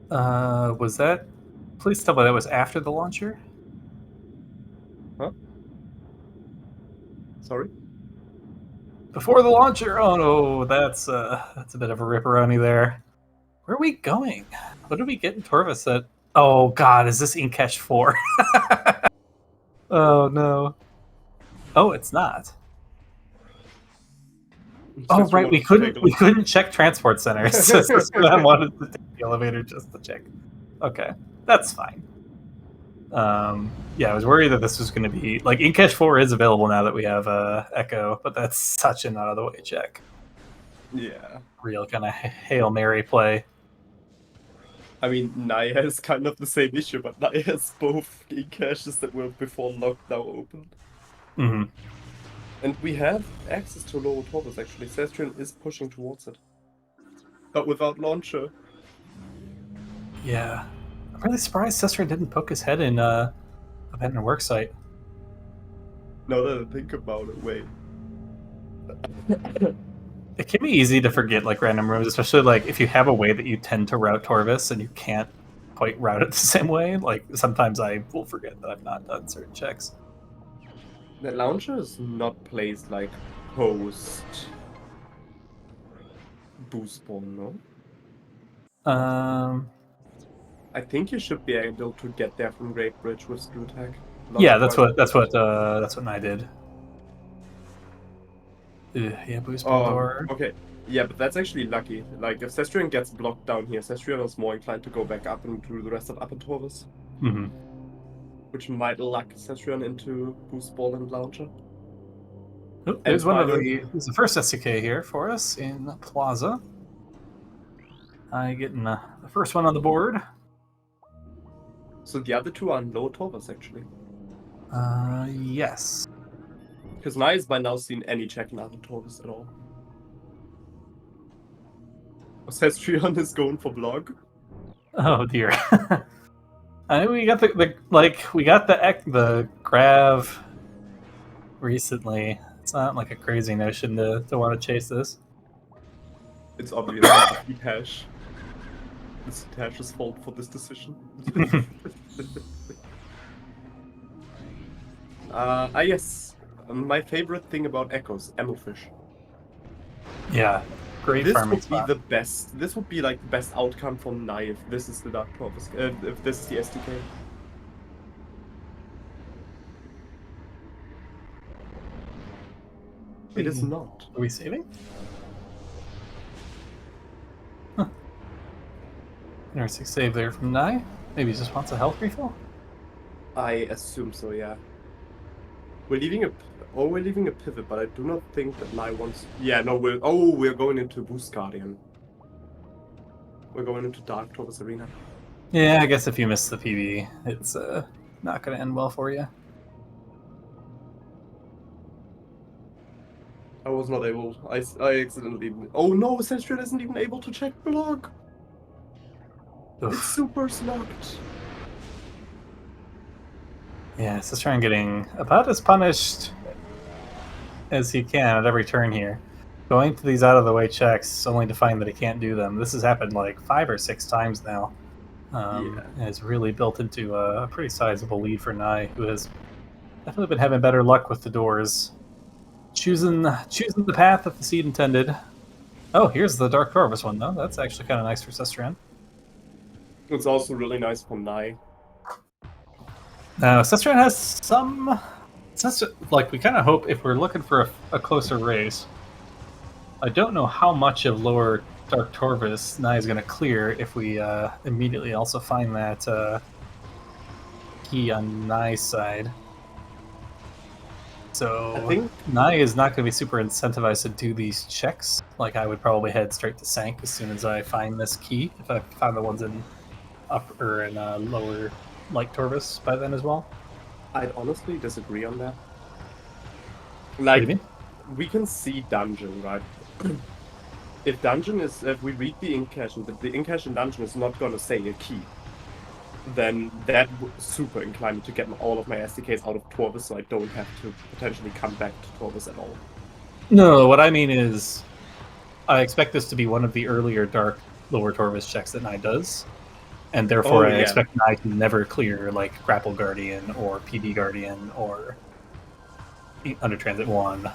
Was that? Please tell me that was after the launcher? Huh? Sorry? Before the launcher? Oh no, that's a bit of a ripperoni there. Where are we going? What did we get in Torvis that... Oh god, is this Inkesh 4? Oh no. Oh, it's not. Oh right, we couldn't check transport centers. So I wanted to take the elevator just to check. Okay, that's fine. Yeah, I was worried that this was going to be like Inkesh 4 is available now that we have Echo, but that's such an out of the way check. Yeah. Real kind of Hail Mary play. I mean, Naii has kind of the same issue, but Naii has both key caches that were before locked now open. Mm-hmm. And we have access to lower torus actually. Cesterion is pushing towards it. But without launcher. Yeah. I'm really surprised Cesterion didn't poke his head in abandoned worksite. Now that I think about it, wait. It can be easy to forget like random rooms, especially like if you have a way that you tend to route Torvis and you can't quite route it the same way. Like sometimes I will forget that I've not done certain checks. The launcher is not placed like post boost spawn, no? I think you should be able to get there from Great Bridge with screw tag. Yeah, that's what I did. Yeah, boost ball door. Okay. Yeah, but that's actually lucky. Like, if Cesterion gets blocked down here, Cesterion is more inclined to go back up and do the rest of upper Torus. Mm-hmm. Which might luck Cesterion into boost ball and launcher. Oh, there's the first SCK here for us in Plaza. I getting the first one on the board. So the other two are on low Torus, actually. Yes. Because Naii has by now seen any check in upper Torus at all. Cesterion is going for blog. Oh dear. I mean, we got the Grav recently. It's not like a crazy notion to want to chase this. It's obvious that the hash. It's Hash's fault for this decision. Yes. My favorite thing about Echoes, Emelfish. Yeah. Great this farming would spot. be the best. This would be like the best outcome for Naii if this is the Dark Torus. If this is the SDK. It is not. Are we saving? Huh. Interesting save there from Naii. Maybe he just wants a health refill? I assume so, yeah. We're leaving a pivot, but I do not think that Naii wants. Yeah, no, we're going into Boost Guardian. We're going into Dark Torus Arena. Yeah, I guess if you miss the PB, it's not going to end well for you. I was not able. I accidentally. Oh no, Cesterion isn't even able to check blog. Oof. It's super slugged. Yeah, Cesterion getting about as punished as he can at every turn here. Going to these out-of-the-way checks only to find that he can't do them. This has happened like 5 or 6 times now. And has really built into a pretty sizable lead for Naii, who has definitely been having better luck with the doors. Choosing the path that the seed intended. Oh, here's the Dark Corvus one, though. That's actually kind of nice for Cesterion. It's also really nice for Naii. Now, Cesterion has some... Like, we kind of hope if we're looking for a closer race. I don't know how much of lower Dark Torvus Naii is going to clear if we immediately also find that key on Nai's side. So I think Naii is not going to be super incentivized to do these checks. Like, I would probably head straight to Sank as soon as I find this key, if I found the ones in upper and lower Light Torvus by then as well. I'd honestly disagree on that. What Like, do you mean? we can see dungeon, right? If we read the incash and the incash in dungeon is not gonna say a key, then that would super incline me to get all of my SDKs out of Torvus so I don't have to potentially come back to Torvus at all. No, what I mean is, I expect this to be one of the earlier Dark Lower Torvus checks that Naii does, and therefore I expect Naii to never clear like Grapple Guardian or PD Guardian or Under Transit 1.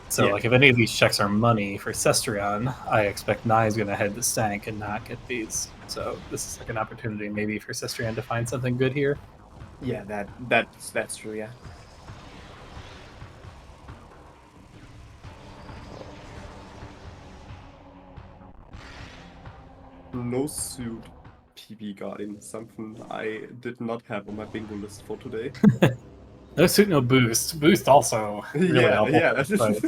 So like if any of these checks are money for Cesterion, I expect Naii is going to head to Sank and not get these. So this is like an opportunity maybe for Cesterion to find something good here. Yeah, that's true, yeah. No suit. PB Guardian, something I did not have on my bingo list for today. No suit, no boost. Boost also really helpful. Yeah. But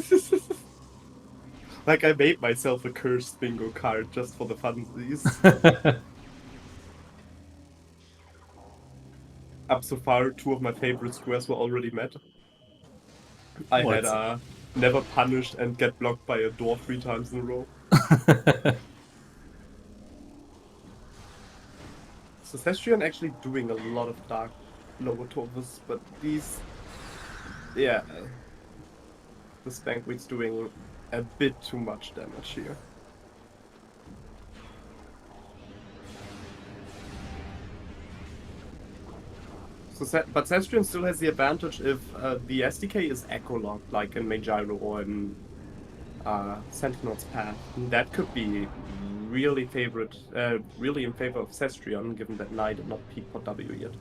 Like I made myself a cursed bingo card just for the funsies. Up so far, 2 of my favorite squares were already met. I had never punished and get blocked by a dwarf 3 times in a row. So Cesterion actually doing a lot of dark lower torvus, but these... Yeah. The Spankweed's doing a bit too much damage here. So, but Cesterion still has the advantage if the SDK is echo-locked, like in Magiro or in Sentinel's Path. That could be really in favor of Cesterion, given that Naii did not peak for W yet.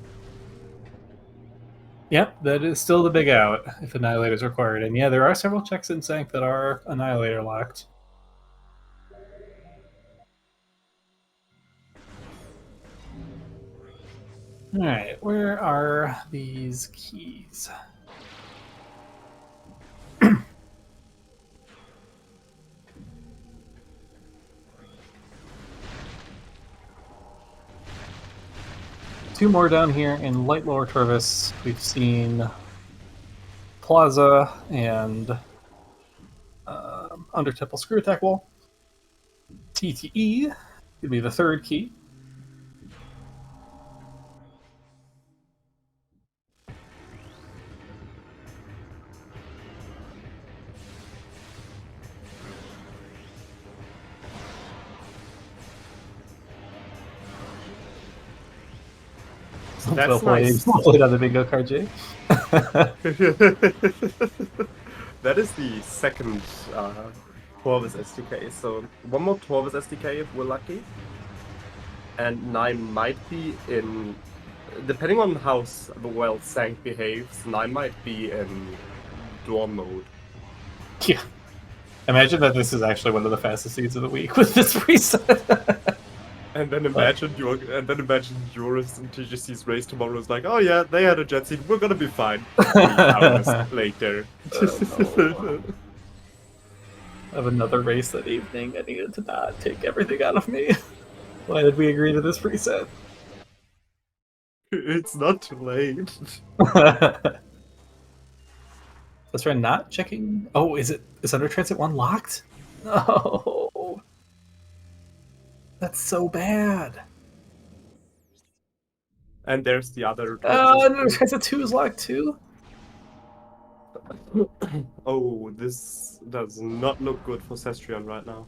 Yep, that is still the big out if Annihilator is required. And yeah, there are several checks in Sank that are Annihilator locked. Alright, where are these keys? Two more down here in light lower Torvus. We've seen Plaza and under Temple Screw Attack Wall. TTE could be the third key. That's nice. Played on the bingo card, Jay. That is the second Torvus SDK. So one more Torvus SDK if we're lucky. And Naii might be in... Depending on how well Sank behaves, Naii might be in door mode. Yeah. Imagine that this is actually one of the fastest seeds of the week with this reset. And then imagine Eurus and TGC's race tomorrow is like, oh yeah, they had a jet seed, we're gonna be fine. 3 hours later. I have another race that evening. I needed to not take everything out of me. Why did we agree to this reset? It's not too late. That's right, not checking. Oh, is Under Transit 1 locked? No. That's so bad. And there's the other... Under Transit 2 is locked too? Oh, this does not look good for Cesterion right now.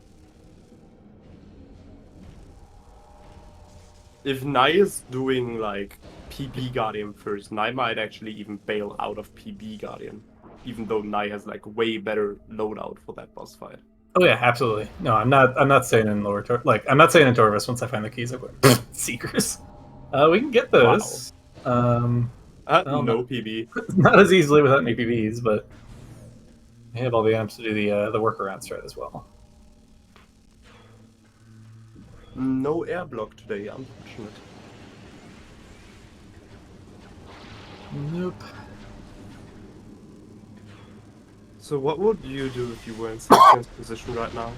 If Naii is doing like PB Guardian first, Naii might actually even bail out of PB Guardian. Even though Naii has like way better loadout for that boss fight. Oh yeah, absolutely. No, I'm not saying in lower I'm not saying in Torvus once I find the keys. I'm going Seekers. We can get those. Wow. No PB. Not as easily without any PBs, but we have all the amps to do the workaround strat as well. No air block today, unfortunate. Nope. So what would you do if you were in Cestarion's position right now?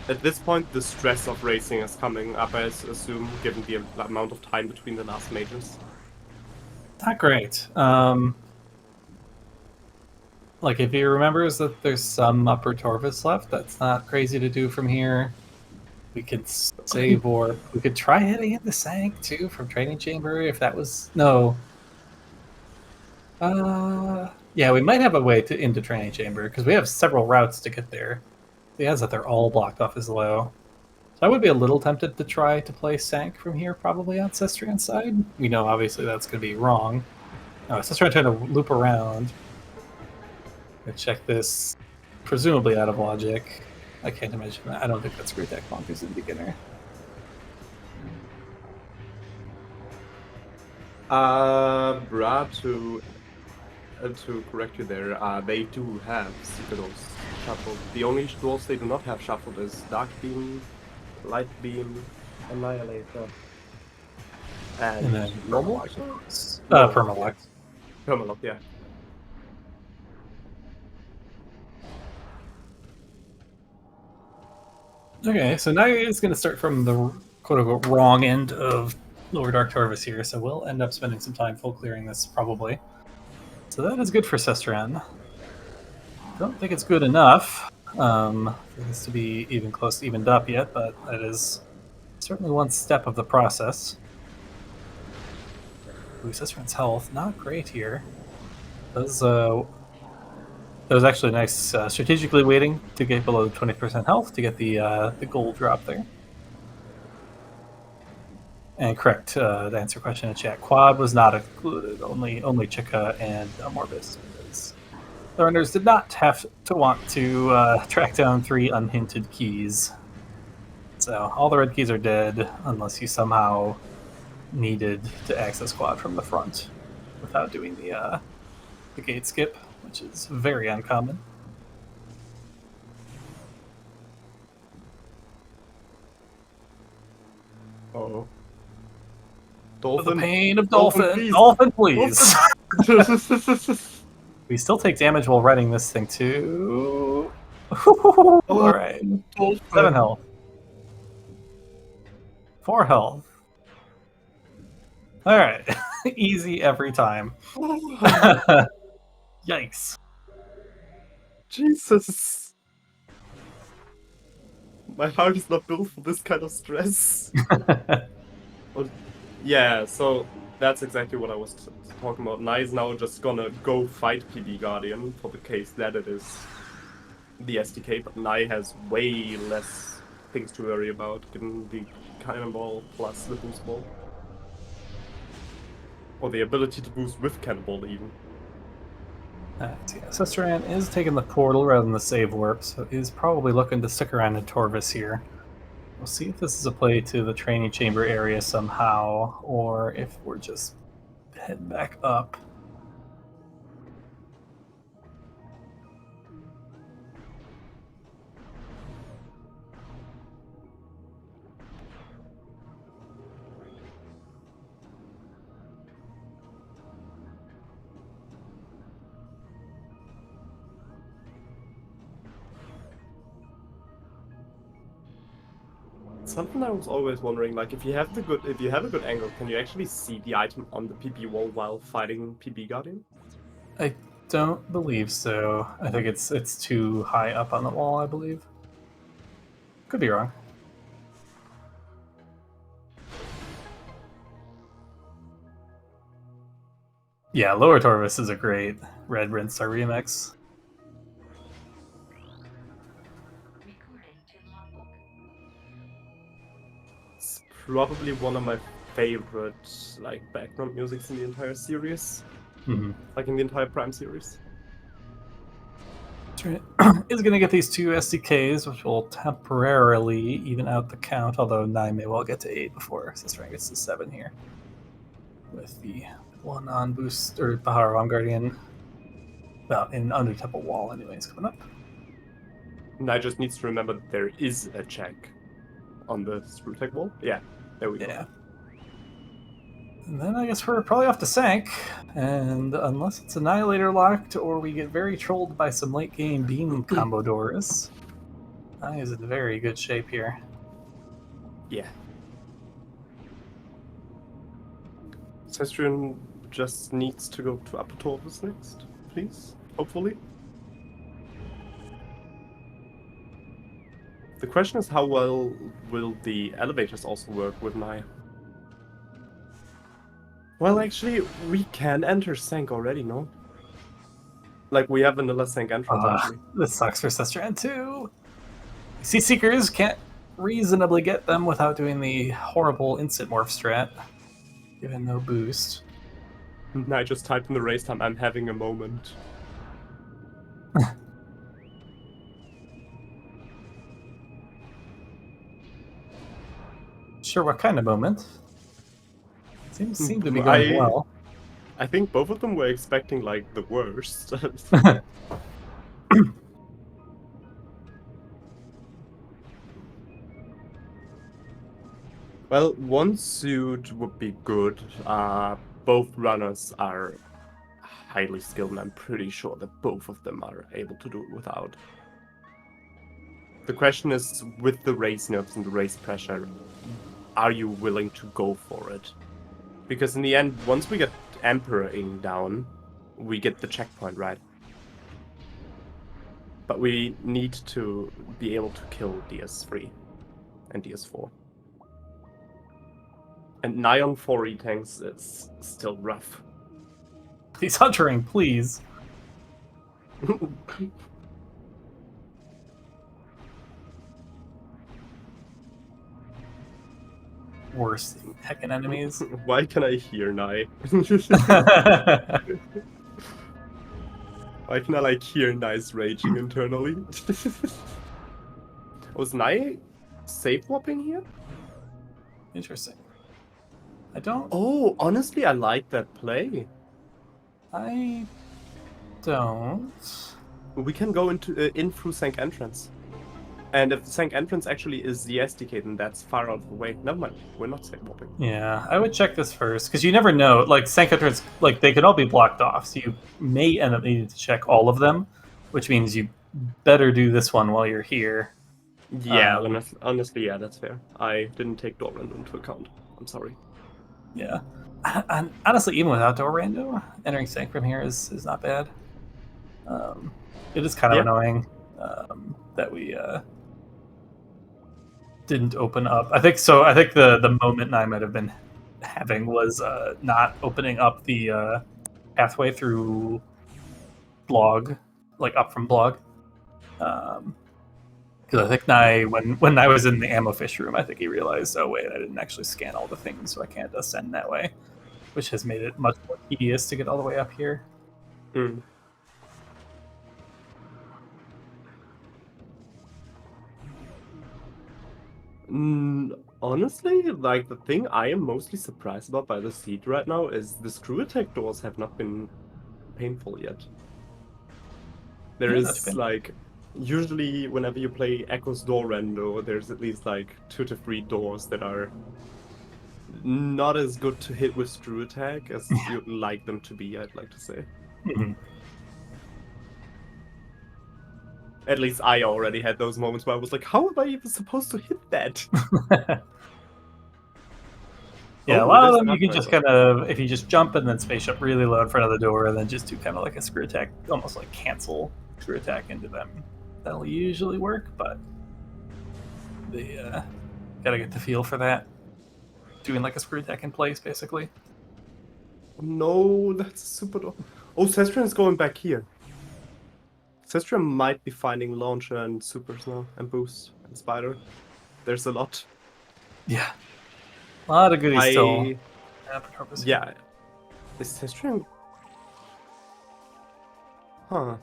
At this point, the stress of racing is coming up, I assume, given the amount of time between the last majors. Not great. Like, if he remembers that there's some upper Torvus left, that's not crazy to do from here. We could save, or we could try hitting in the Sank, too, from Training Chamber, if that was... No. Yeah, we might have a way into Training Chamber, because we have several routes to get there. He has that they're all blocked off as low. So I would be a little tempted to try to play Sank from here, probably on Cesterion's side. We know, obviously, that's going to be wrong. No, Cesterion trying to loop around. Gonna check this, presumably out of logic. I can't imagine that. I don't think that's Screw Attack Bonkers in beginner. Brad, to correct you there, they do have Secret shuffled. The only dwarves they do not have shuffled is Dark Beam, Light Beam, Annihilator. And then normal? Permalock. Permalock, yeah. Okay, so now it's going to start from the quote-unquote wrong end of Lower Dark Torvus here, so we'll end up spending some time full clearing this, probably. So that is good for Cesterion. Don't think it's good enough for this to be even close to evened up yet, but that is certainly one step of the process. Ooh, Cesterion's health, not great here. That was actually nice, strategically waiting to get below 20% health to get the gold drop there. And correct, to answer your question in chat, Quad was not included, only Chika and Morbus. Because the runners did not have to want to track down 3 unhinted keys. So all the red keys are dead unless you somehow needed to access Quad from the front without doing the gate skip, which is very uncommon. Uh-oh. Dolphin. The pain of Dolphin. Dolphin, please. We still take damage while riding this thing too. Alright. 7 health. 4 health. Alright. Easy every time. Yikes. Jesus. My heart is not built for this kind of stress. Yeah, so that's exactly what I was talking about. Naii is now just gonna go fight PB Guardian for the case that it is the SDK, but Naii has way less things to worry about, given the Cannonball plus the Boost Ball. Or the ability to boost with Cannonball, even. Yeah, Cesterion is taking the portal rather than the save warp, so he's probably looking to stick around in Torvus here. We'll see if this is a play to the training chamber area somehow, or if we're just heading back up. Something I was always wondering, like if you have a good angle, can you actually see the item on the PB wall while fighting PB Guardian? I don't believe so. I think it's too high up on the wall, I believe. Could be wrong. Yeah, Lower Torvus is a great Red Rindstar remix. It's probably one of my favorite like background musics in the entire series. Mm-hmm. Like in the entire Prime series. That's right. Is going to get these 2 SDKs, which will temporarily even out the count, although Naii may well get to 8 before Cesterion gets to 7 here. With the 1 on boost, or Bahar Guardian, well, in under Temple Wall anyways, coming up. Naii just needs to remember that there is a check on the Screwtech wall. Yeah, there we go. Yeah. And then I guess we're probably off to Sank, and unless it's Annihilator locked or we get very trolled by some late game beam combo doors, Naii is in very good shape here. Yeah. Cesterion just needs to go to Upper Torvus next, please. Hopefully. The question is how well will the elevators also work with Naii? Well, actually, we can enter Sank already, no? Like, we have vanilla Sank entrance, actually. This sucks for Cesterion too. Sea Seekers can't reasonably get them without doing the horrible instant morph strat, given no boost. I just typed in the race time, I'm having a moment. Sure, what kind of moment? Seems to be going well. I think both of them were expecting, like, the worst. Well, one suit would be good. Both runners are highly skilled, and I'm pretty sure that both of them are able to do it without. The question is, with the race nerfs and the race pressure, are you willing to go for it? Because in the end, once we get Emperoring down, we get the checkpoint, right? But we need to be able to kill DS3 and DS4. And Naii on 4 E-tanks is still rough. Please huntering, please. Worst heckin' enemies. Why can I hear Naii? Why can I like hear Nai's raging internally? Was Naii safe swapping here? Interesting. I don't. Oh, honestly, I like that play. I don't. We can go into in through Sank Entrance. And if the Sank Entrance actually is the SDK, then that's far out of the way. Never mind, we're not safe swapping. Yeah, I would check this first, because you never know. Like, Sank Entrance, like, they could all be blocked off, so you may end up needing to check all of them, which means you better do this one while you're here. Yeah, honestly, yeah, that's fair. I didn't take door random into account. I'm sorry. Yeah. And honestly, even without door rando, entering Sank from here is not bad. It is kind of annoying that we didn't open up. I think so. I think the moment I might have been having was not opening up the pathway through blog, like up from blog. Because I think Naii, when I was in the ammo fish room, I think he realized, oh wait, I didn't actually scan all the things, so I can't ascend that way, which has made it much more tedious to get all the way up here. Mm. Honestly, like, the thing I am mostly surprised about by the seed right now is the screw attack doors have not been painful yet. There is, like, usually whenever you play Echo's Door Rando, there's at least, like, 2 to 3 doors that are not as good to hit with screw attack as you'd like them to be, I'd like to say. Mm-hmm. At least I already had those moments where I was like, how am I even supposed to hit that? Yeah, a lot of them you can just kind of, if you just jump and then space up really low in front of the door and then just do kind of like a screw attack, almost like cancel screw attack into them. That'll usually work, but they gotta get the feel for that. Doing like a screw attack in place, basically. No, that's super dope. Oh, Cesterion's going back here. Cesterion might be finding launcher and supers now, and boost, and spider. There's a lot. Yeah. A lot of goodies still. Yeah. Is Cesterion... Huh.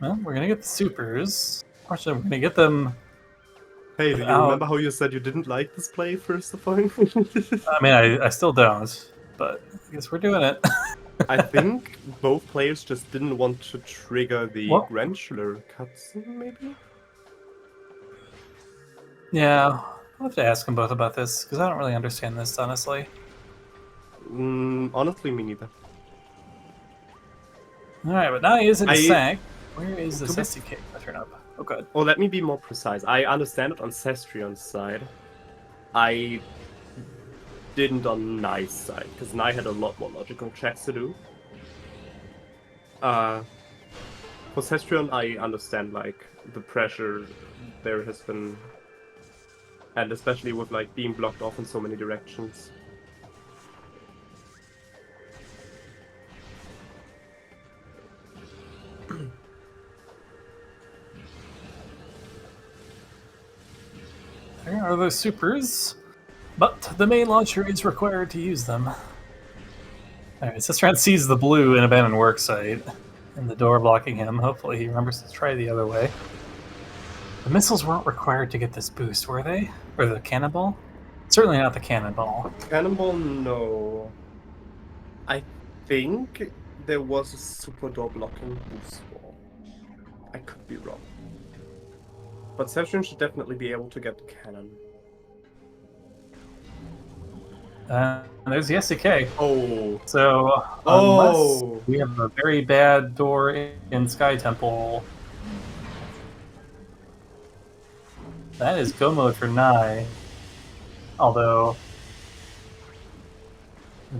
Well, we're gonna get the supers. Fortunately, we're gonna get them. Hey, do you remember how you said you didn't like this play first of all? I mean, I still don't, but I guess we're doing it. I think both players just didn't want to trigger the Granchular cutscene, maybe? Yeah, I'll have to ask them both about this, because I don't really understand this, honestly. Honestly, me neither. Alright, but now he is in the sack. Where is the SDK? Turn up. Oh, good. Oh, let me be more precise. I understand it on Cesterion's side. I didn't on Nai's side, because Naii had a lot more logical checks to do. For Cesterion, I understand, like, the pressure there has been, and especially with, like, being blocked off in so many directions. There are those supers, but the main launcher is required to use them. Alright, Cesterion sees the blue in abandoned worksite, and the door blocking him. Hopefully he remembers to try the other way. The missiles weren't required to get this boost, were they? Or the cannonball? Certainly not the cannonball. Cannonball, no. I think there was a super door blocking boost wall. I could be wrong. But Cesterion should definitely be able to get the cannon. There's the SDK. Oh. So unless we have a very bad door in Sky Temple, that is go mode for Naii. Although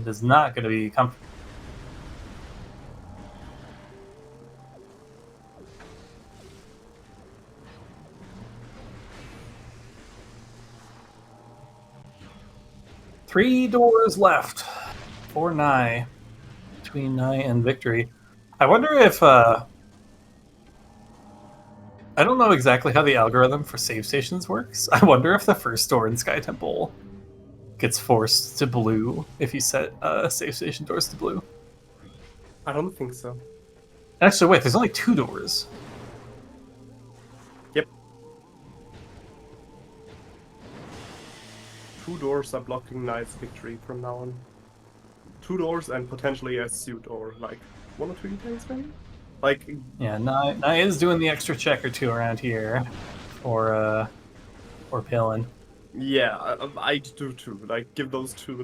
it is not going to be comfortable. Three doors left for Naii, between Naii and victory. I wonder if I don't know exactly how the algorithm for save stations works. I wonder if the first door in Sky Temple gets forced to blue if you set save station doors to blue. I don't think so. Actually, wait, there's only 2 doors. Yep. 2 doors are blocking Naai's victory from now on. 2 doors and potentially a suit or like 1 or 2 tanks maybe? Like, yeah, Naii is doing the extra check or 2 around here for Palin. Yeah, I do too. Like, give those 2 a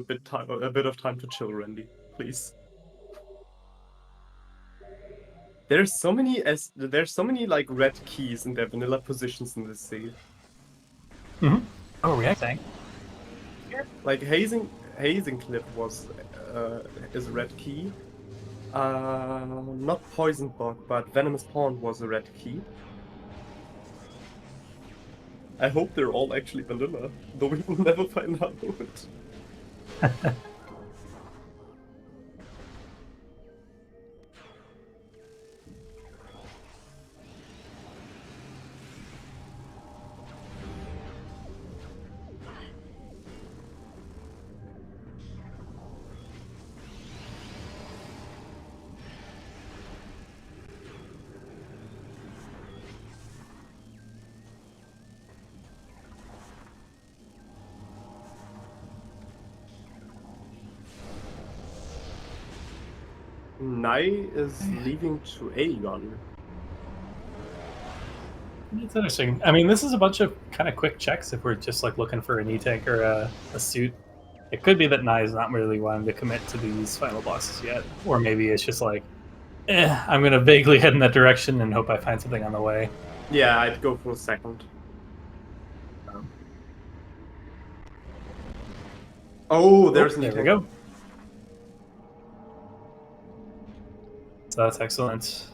bit of time to chill, Randy, please. There's so many like red keys in their vanilla positions in this scene. Mm-hmm. Oh, reacting. Like hazing clip is a red key. Not poison bug, but venomous pawn was a red key. I hope they're all actually vanilla, though we will never find out. Naii is leaving to Aegon. It's interesting. I mean, this is a bunch of kind of quick checks if we're just like looking for an E-tank or a suit. It could be that Naii is not really wanting to commit to these final bosses yet. Or maybe it's just like, I'm going to vaguely head in that direction and hope I find something on the way. Yeah, I'd go for a second. Oh, there's an there we go. So that's excellent.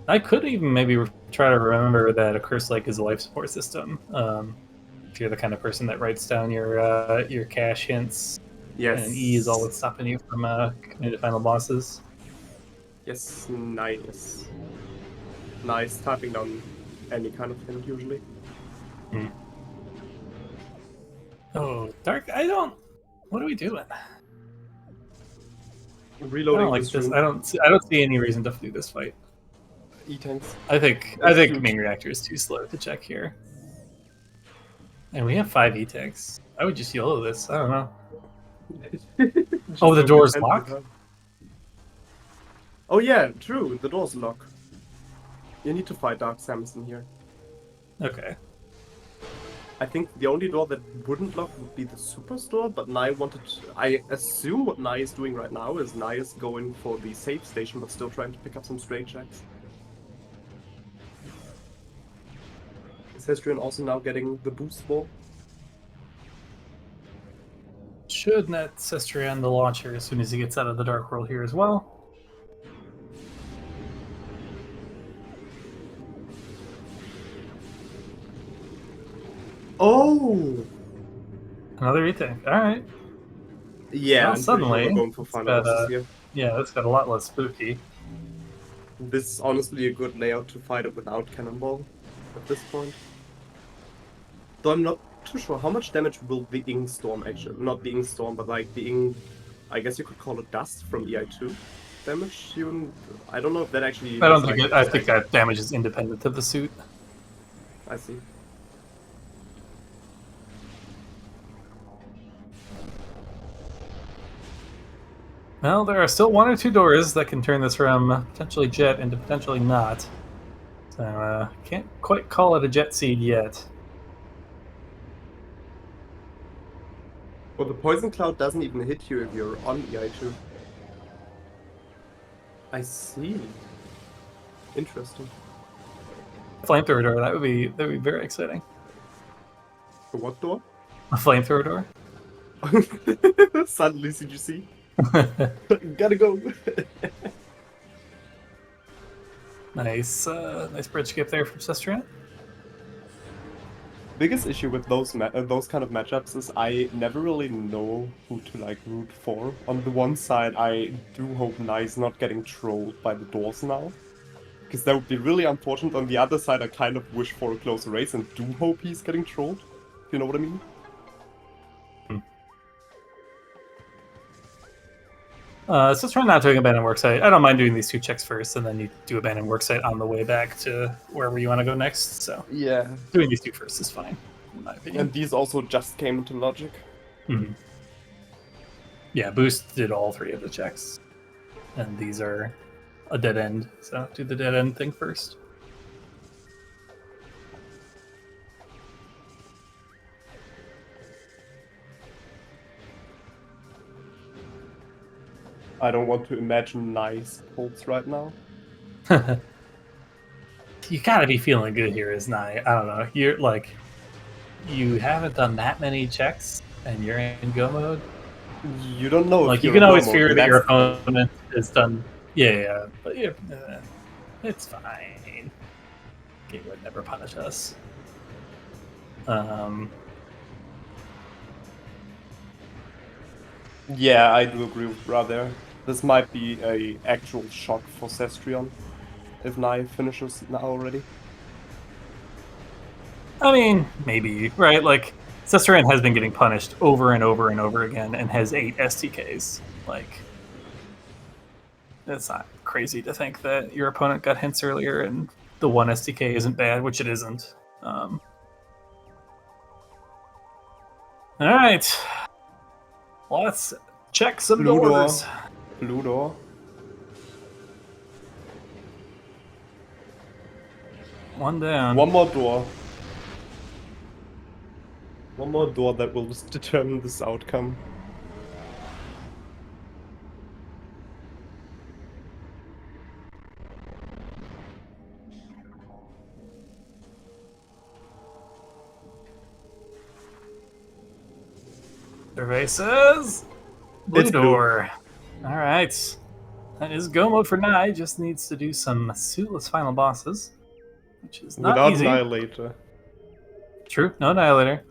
I could even maybe try to remember that a curse like is a life support system. If you're the kind of person that writes down your cache hints, yes, and E is always stopping you from committing to final bosses. Yes, nice. Nice typing down any kind of hint usually. Oh, Dark! I don't. What are we doing? Reloading. I don't like this. I don't see any reason to do this fight. E-tanks. I think main reactor is too slow to check here. And we have 5 E-tanks. I would just YOLO this. I don't know. Oh, the door's locked? Oh yeah, true. The door's locked. You need to fight Dark Samson here. Okay. I think the only door that wouldn't lock would be the superstore, but Naii wanted... I assume what Naii is doing right now is Naii is going for the safe station, but still trying to pick up some straight checks. Cesterion also now getting the boost ball. Should net Cesterion the launcher as soon as he gets out of the Dark World here as well. Oh! Another E-tank. Alright. Yeah, well, suddenly, we're going for final bosses here. Yeah, that's got a lot less spooky. This is honestly a good layout to fight it without Cannonball at this point. Though I'm not too sure how much damage will the Ing Storm actually... Not the Ing Storm, but like the Ing... I guess you could call it Dust from EI2 damage. I don't know if that actually... I don't think I think that damage is independent of the suit. I see. Well, there are still one or two doors that can turn this from potentially jet into potentially not. So, can't quite call it a jet seed yet. Well, the poison cloud doesn't even hit you if you're on EI2. I see. Interesting. Flamethrower door, that would be very exciting. A what door? A flamethrower door? Suddenly CGC. Gotta go. Nice bridge skip there from Cesterion. Biggest issue with those kind of matchups is I never really know who to like root for. On the one side, I do hope Nai's not getting trolled by the doors now, because that would be really unfortunate. On the other side, I kind of wish for a closer race and do hope he's getting trolled. You know what I mean? Cesterion not doing abandoned worksite. I don't mind doing these two checks first, and then you do abandoned worksite on the way back to wherever you want to go next. So Yeah. doing these two first is fine, in my opinion. And these also just came into logic. Mm-hmm. Yeah, Boost did all three of the checks, and these are a dead end. So do the dead end thing first. I don't want to imagine nice pulls right now. You gotta be feeling good here, as Naii. I don't know. You're like, you haven't done that many checks, and you're in go mode. You don't know. Like if you you're can in always go fear mode, that your that's- opponent has done. Yeah, but yeah, it's fine. Game would never punish us. Yeah, I do agree with brother. This might be a actual shock for Cesterion if Naii finishes now already. I mean, maybe, right? Like, Cesterion has been getting punished over and over and over again and has 8 STKs. Like, it's not crazy to think that your opponent got hints earlier and the one STK isn't bad, which it isn't. Alright. Let's check some Blue door. doors. Blue door. One down. One more door. One more door that will just determine this outcome. Survey says blue It's blue. door. Alright. That is go mode for Naii. Just needs to do some suitless final bosses, which is not Without easy. Annihilator. True, no Annihilator.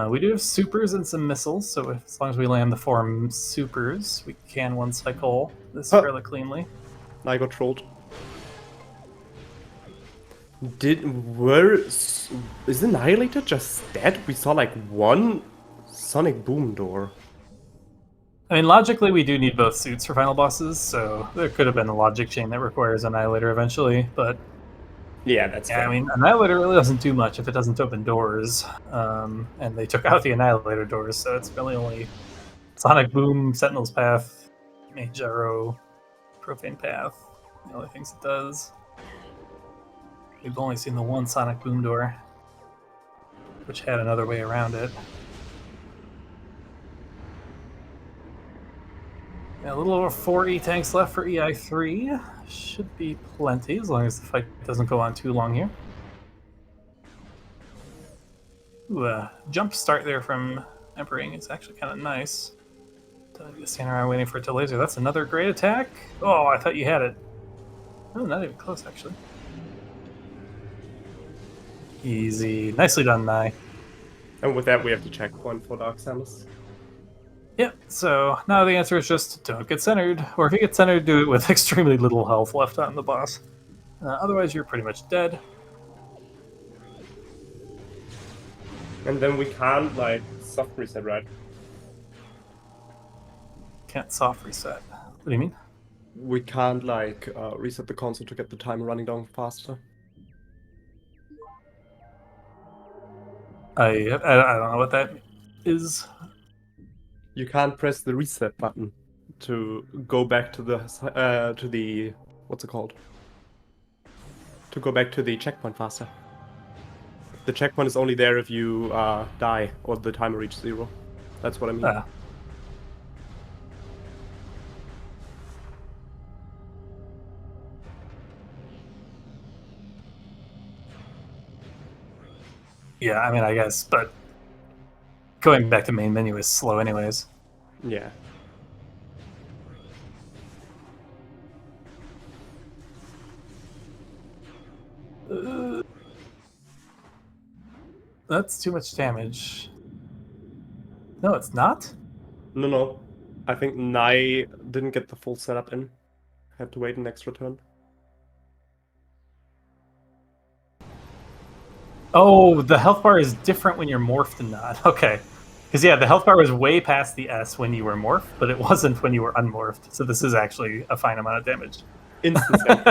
We do have supers and some missiles, so as long as we land the 4 supers, we can one cycle this fairly cleanly. I got trolled. Is Annihilator just dead? We saw like one Sonic Boom door. I mean, logically, we do need both suits for final bosses, so there could have been a logic chain that requires Annihilator eventually, but Yeah, that's yeah, fair. I mean, Annihilator really doesn't do much if it doesn't open doors, and they took out the Annihilator doors, so it's really only Sonic Boom, Sentinel's Path, Mage Arrow, Profane Path, the only things it does. We've only seen the one Sonic Boom door, which had another way around it. Yeah, a little over 40 tanks left for EI3. Should be plenty, as long as the fight doesn't go on too long here. Ooh, jump start there from Emperor. It's actually kind of nice. Don't just stand around waiting for it to laser. That's another great attack. Oh, I thought you had it. Oh, not even close, actually. Easy. Nicely done, Naii. And with that, we have the checkpoint for Dark Samus. Yep, so now the answer is just don't get centered. Or if you get centered, do it with extremely little health left on the boss. Otherwise, you're pretty much dead. And then we can't, like, soft reset, right? Can't soft reset. What do you mean? We can't, like, reset the console to get the time running down faster. I don't know what that is. You can't press the reset button to go back to the what's it called? To go back to the checkpoint faster. The checkpoint is only there if you die or the timer reaches 0. That's what I mean. Yeah, I mean, I guess, but going back to main menu is slow anyways. Yeah. That's too much damage. No, it's not? No. I think Naii didn't get the full setup in. Had to wait an extra turn. Oh, the health bar is different when you're morphed and not. Okay. Because, yeah, the health bar was way past the S when you were morphed, but it wasn't when you were unmorphed. So this is actually a fine amount of damage. Instant save.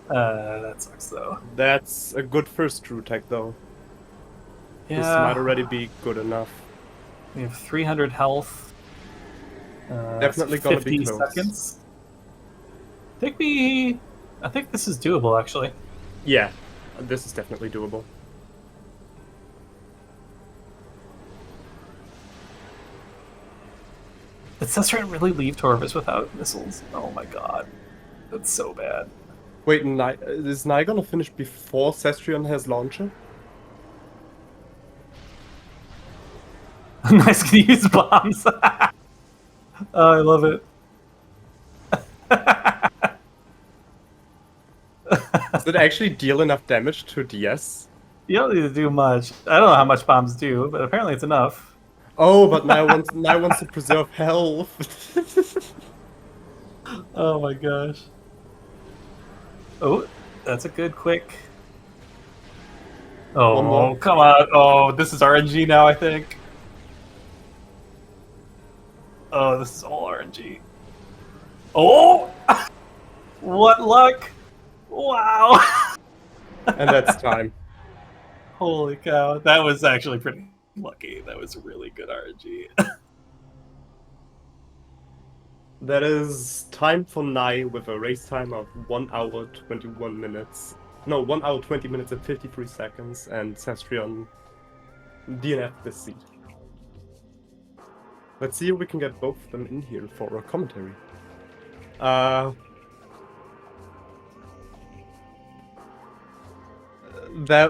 That sucks, though. That's a good first true tech, though. Yeah. This might already be good enough. We have 300 health. Definitely gonna be 50 close. seconds. I think this is doable, actually. Yeah, this is definitely doable. Did Cesterion really leave Torvis without missiles? Oh my god. That's so bad. Wait, is Naii gonna finish before Cesterion has launcher? Nice to use bombs. Oh, I love it. Does it actually deal enough damage to DS? You don't need to do much. I don't know how much bombs do, but apparently it's enough. Oh, but Naii wants to preserve health. Oh my gosh. Oh, that's a good quick. Oh, come on. Oh, this is RNG now, I think. Oh, this is all RNG. Oh! What luck! Wow! And that's time. Holy cow. That was actually pretty lucky. That was really good RNG. That is time for Naii with a race time of 1 hour 21 minutes. No, 1 hour 20 minutes and 53 seconds, and Cesterion DNF this seat. Let's see if we can get both of them in here for a commentary. That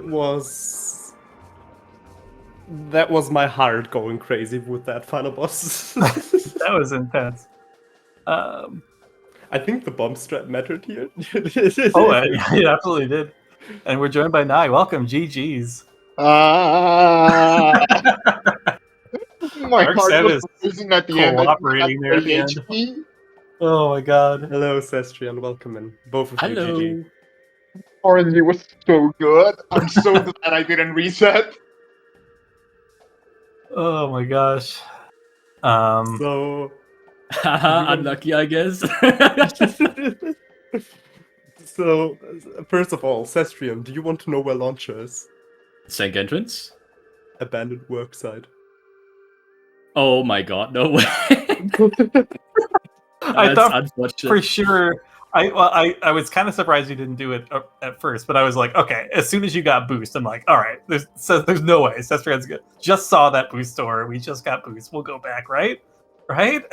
was my heart going crazy with that final boss. That was intense. I think the bomb strat mattered here. Oh, it absolutely did. And we're joined by Naii. Welcome, GG's. My Dark heart Sev was is racing at the end. cooperating there at the end. HP. Oh my god. Hello, Cesterion. Welcome in. Both of Hello. you, GG. RNG was so good. I'm so glad I didn't reset. Oh my gosh. So, Haha, unlucky, I guess. so first of all, Cesterion, do you want to know where launcher is? Sank entrance? Abandoned worksite. Oh my god, no way. I That's thought unfortunate. for sure. I was kind of surprised you didn't do it at first, but I was like, okay. As soon as you got boost, I'm like, all right. There's no way Cesterion's good. Just saw that boost store. We just got boost. We'll go back, right? Right?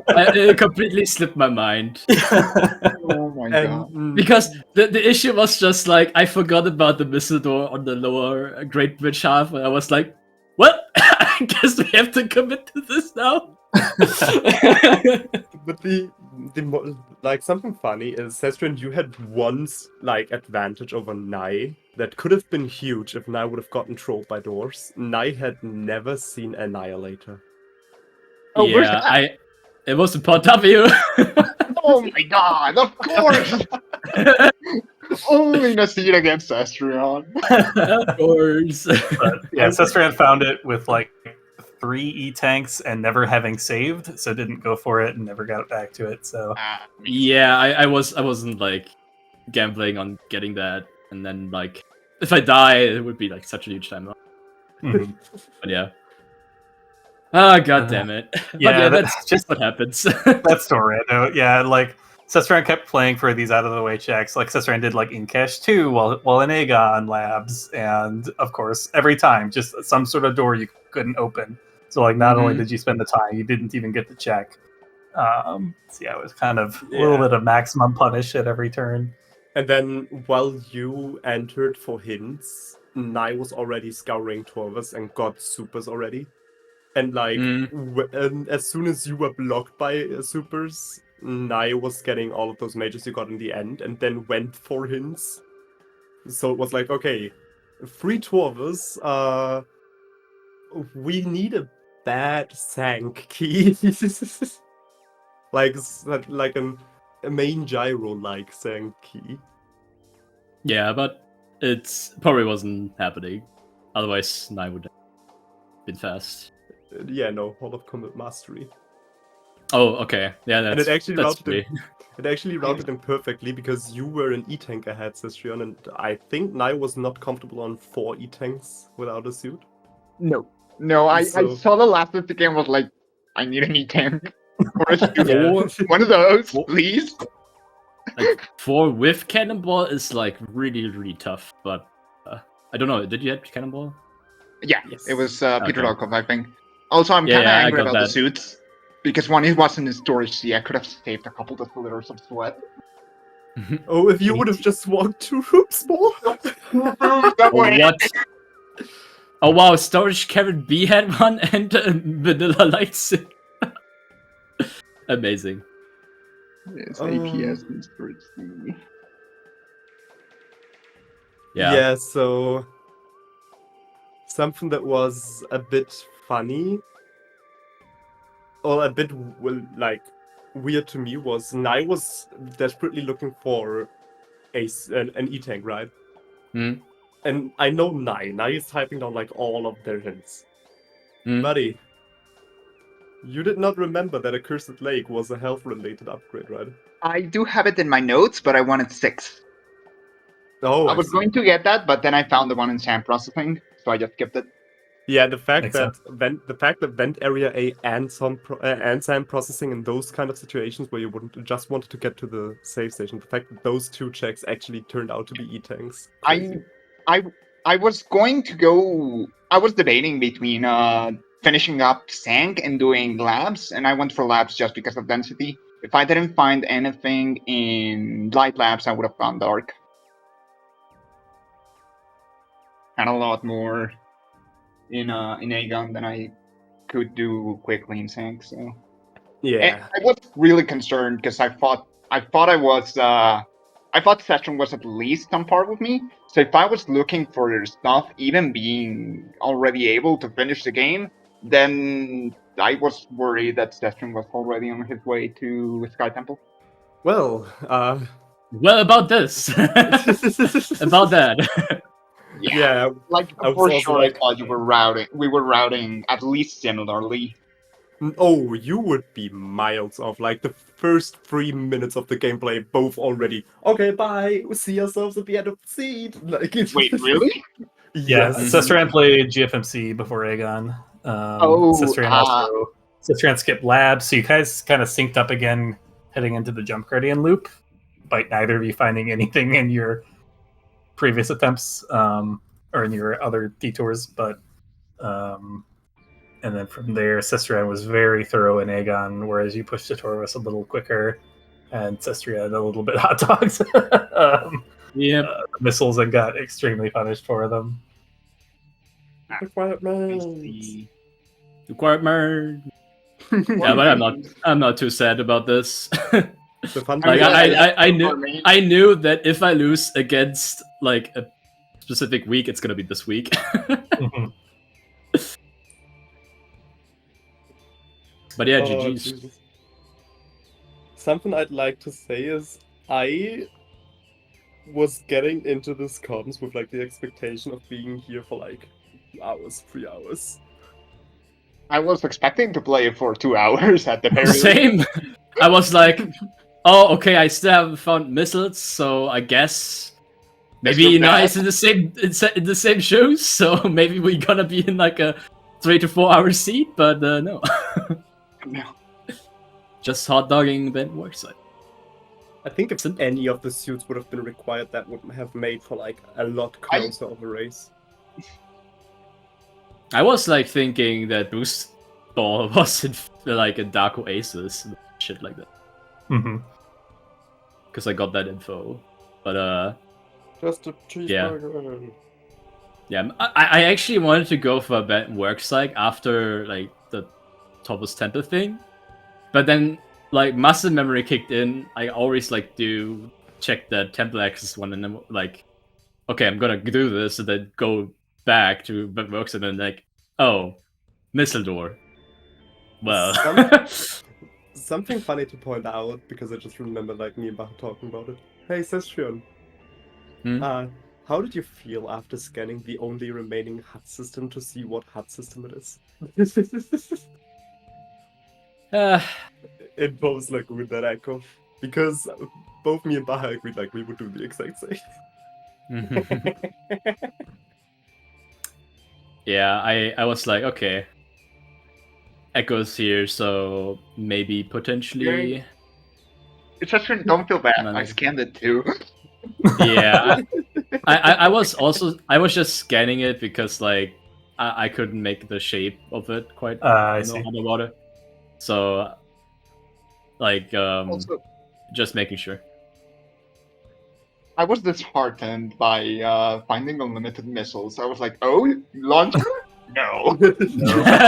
It completely slipped my mind. Oh my god. Because the issue was just like, I forgot about the missile door on the lower Great Bridge half, and I was like, what? I guess we have to commit to this now? But like something funny is Cesterion, you had once like advantage over Naii that could have been huge if Naii would have gotten trolled by doors. Naii had never seen Annihilator. Oh, where's Yeah, that? it was a Port W. Oh my god, of course! Only to see it against Cesterion. Of course. But yeah, Cesterion found it with like 3 E-tanks and never having saved, so didn't go for it and never got back to it. So Yeah, I wasn't like gambling on getting that, and then like if I die, it would be like such a huge time. mhm. But yeah, Ah, god damn it. But yeah, that's just- what happens. That's Dorado. Yeah, like Cesterion kept playing for these out of the way checks. Like Cesterion did like in cache 2 while in Aegon labs, and of course every time just some sort of door you couldn't open. So like not only did you spend the time, you didn't even get the check. So yeah, it was kind of a little bit of maximum punish at every turn. And then while you entered for hints, Naii was already scouring Torvus and got supers already. And like, as soon as you were blocked by supers, Naii was getting all of those mages you got in the end, and then went for hints. So it was like, okay, 3 Torvus, we need a bad Sank key. like a main gyro-like Sank key. Yeah, but it probably wasn't happening. Otherwise, Naii would have been fast. Yeah, no, Hall of Combat Mastery. Oh, okay. Yeah, that's, And it actually that's routed him. It actually routed him perfectly because you were an E-tank ahead, Cesterion, and I think Naii was not comfortable on 4 E-tanks without a suit. No, I So- saw the last of the game. Was like, I need an E-tank or a suit. Yeah. One of those, Four- please. Like 4 with Cannonball is like really, really tough, but I don't know. Did you have Cannonball? Yeah, Yes. it was Peter Okay. Larkov, I think. Also, I'm Yeah, kind of yeah, I angry got about the that. suits because when it was in the storage sea, I could have saved a couple of liters of sweat. Oh, if you would have just walked 2 rooms more! That way. What? Oh wow, Storage Carrot B had one and Vanilla Lights. Amazing. It's APS in storage sea. Yeah. So something that was a bit funny or a bit like weird to me was Naii was desperately looking for an E-tank, right? Hmm. And I know Naii is typing down like all of their hints. Hmm. Buddy, you did not remember that Accursed Lake was a health-related upgrade, right? I do have it in my notes, but I wanted 6. Oh, I was see. going to get that, but then I found the one in sand processing, so I just skipped it. Yeah, the fact Makes that vent area A and SAM processing in those kind of situations where you wouldn't just wanted to get to the save station, the fact that those 2 checks actually turned out to be E-tanks. I was going to go. I was debating between finishing up Sank and doing labs, and I went for labs just because of density. If I didn't find anything in light labs, I would have gone dark. And a lot more in Aegon than I could do quickly in Sank. So and Yeah. I was really concerned because I thought Session was at least on par with me. So if I was looking for stuff, even being already able to finish the game, then I was worried that Session was already on his way to Sky Temple. Well, Well, about this. About that. yeah. Like I was for also sure, like- I thought we were routing at least similarly. Oh, you would be miles off. Like the first 3 minutes of the gameplay, both already. Okay, bye. We'll see ourselves at the end of the seed. Like, Wait, really? Yeah, Yes. Cesterion played GFMC before Aegon. Cesterion skipped labs, so you guys kind of synced up again heading into the Jump Guardian loop, by neither of you finding anything in your previous attempts or in your other detours, but and then from there, Cesterion was very thorough in Aegon, whereas you pushed the Torvus a little quicker, and Cesterion a little bit hot dogs. Yep. Missiles and got extremely punished for them. The Quiet Man. The Quiet Man. Yeah, but I'm not too sad about this. The fun Like thing I knew that if I lose against like a specific week, it's gonna be this week. Mhm. But yeah, Oh, GG's. Jesus. Something I'd like to say is I was getting into this comms with like the expectation of being here for like 2 hours, 3 hours. I was expecting to play it for 2 hours at the very least. Same. I was like, oh, okay, I still haven't found missiles, so I guess maybe It's you know bad. it's in the same shoes, so maybe we're gonna be in like a 3 to 4 hour seat, but no. No. Just hot dogging the worksite. I think if any of the suits would have been required, that would have made for like a lot closer of a race. I was like thinking that Boost Ball was in like a Dark Oasis, shit like that. Mm-hmm. Because I got that info. But Just a cheeseburger. yeah, I actually wanted to go for a bad worksite after like the Thomas Temple thing. But then like muscle memory kicked in. I always like do check the temple access one and then like, okay, I'm gonna do this and then go back to bad works and then like, oh, missile door. Well, Something funny to point out, because I just remember like me and Bach talking about it. Hey, Cesterion. How did you feel after scanning the only remaining HUD system to see what HUD system it is? It both like with that echo, because both me and Baha agreed like we would do the exact same. Yeah, I was like, okay, echoes here, so maybe potentially. It's just don't feel bad. No. I scanned it too. Yeah, I was just scanning it because like I couldn't make the shape of it quite. I see. About it. So like Also, just making sure. I was disheartened by finding unlimited missiles. I was like, oh, launcher? No.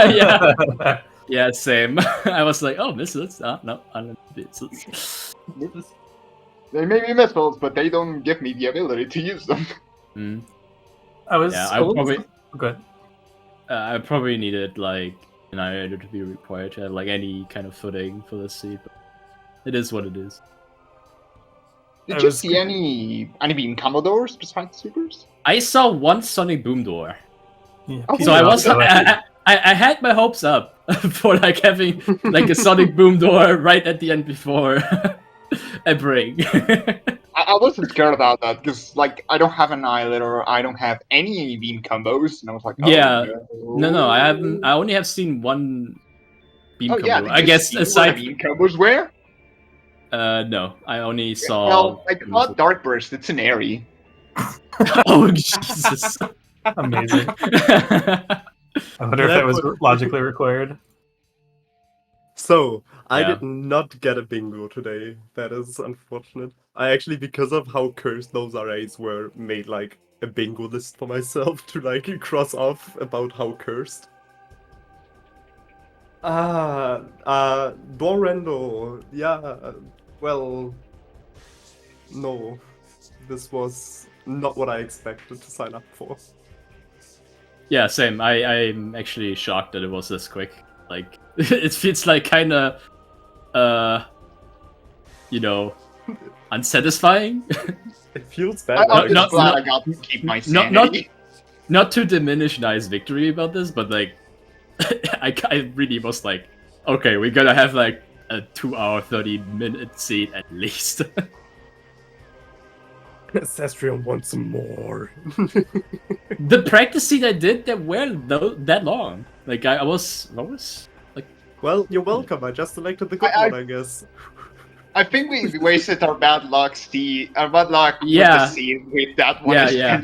Yeah. Yeah, same. I was like, oh, missiles? No, unlimited missiles. They may be missiles, but they don't give me the ability to use them. Mm. I was. Yeah, I probably. Good. I probably needed like an editor to be required to have like any kind of footing for this seat. But it is what it is. Did you see any beam combo doors besides supers? I saw one Sonic Boom door. Yeah, So I was I had my hopes up for like having like a Sonic Boom door right at the end before a break. I wasn't scared about that because like I don't have an eyelid or I don't have any beam combos, and I was like, oh, Yeah. no. No, I haven't. I only have seen one beam combo. Yeah, did I you guess see what aside. the beam combos were? No, I only saw. Well, like not Dark Burst, it's an Airy. Oh Jesus! Amazing. I wonder if that was logically required. So, I Yeah. did not get a bingo today. That is unfortunate. I actually, because of how cursed those RAs were, made like a bingo list for myself to like cross off about how cursed. Dorendo. Yeah, well, no. This was not what I expected to sign up for. Yeah, same. I'm actually shocked that it was this quick. Like, it feels like kind of, unsatisfying. It feels bad. I'm just not- glad not- I got to keep my not- sanity. Not to diminish Nai's victory about this, but like, I really was like, okay, we gotta have like a 2-hour, 30-minute seat at least. Cesterion wants some more. The practice seat I did that were that long. Like I was like, Well, you're welcome. I just selected the good one, I guess. I think we wasted our bad luck, with Yeah. the scene with that one. Yeah.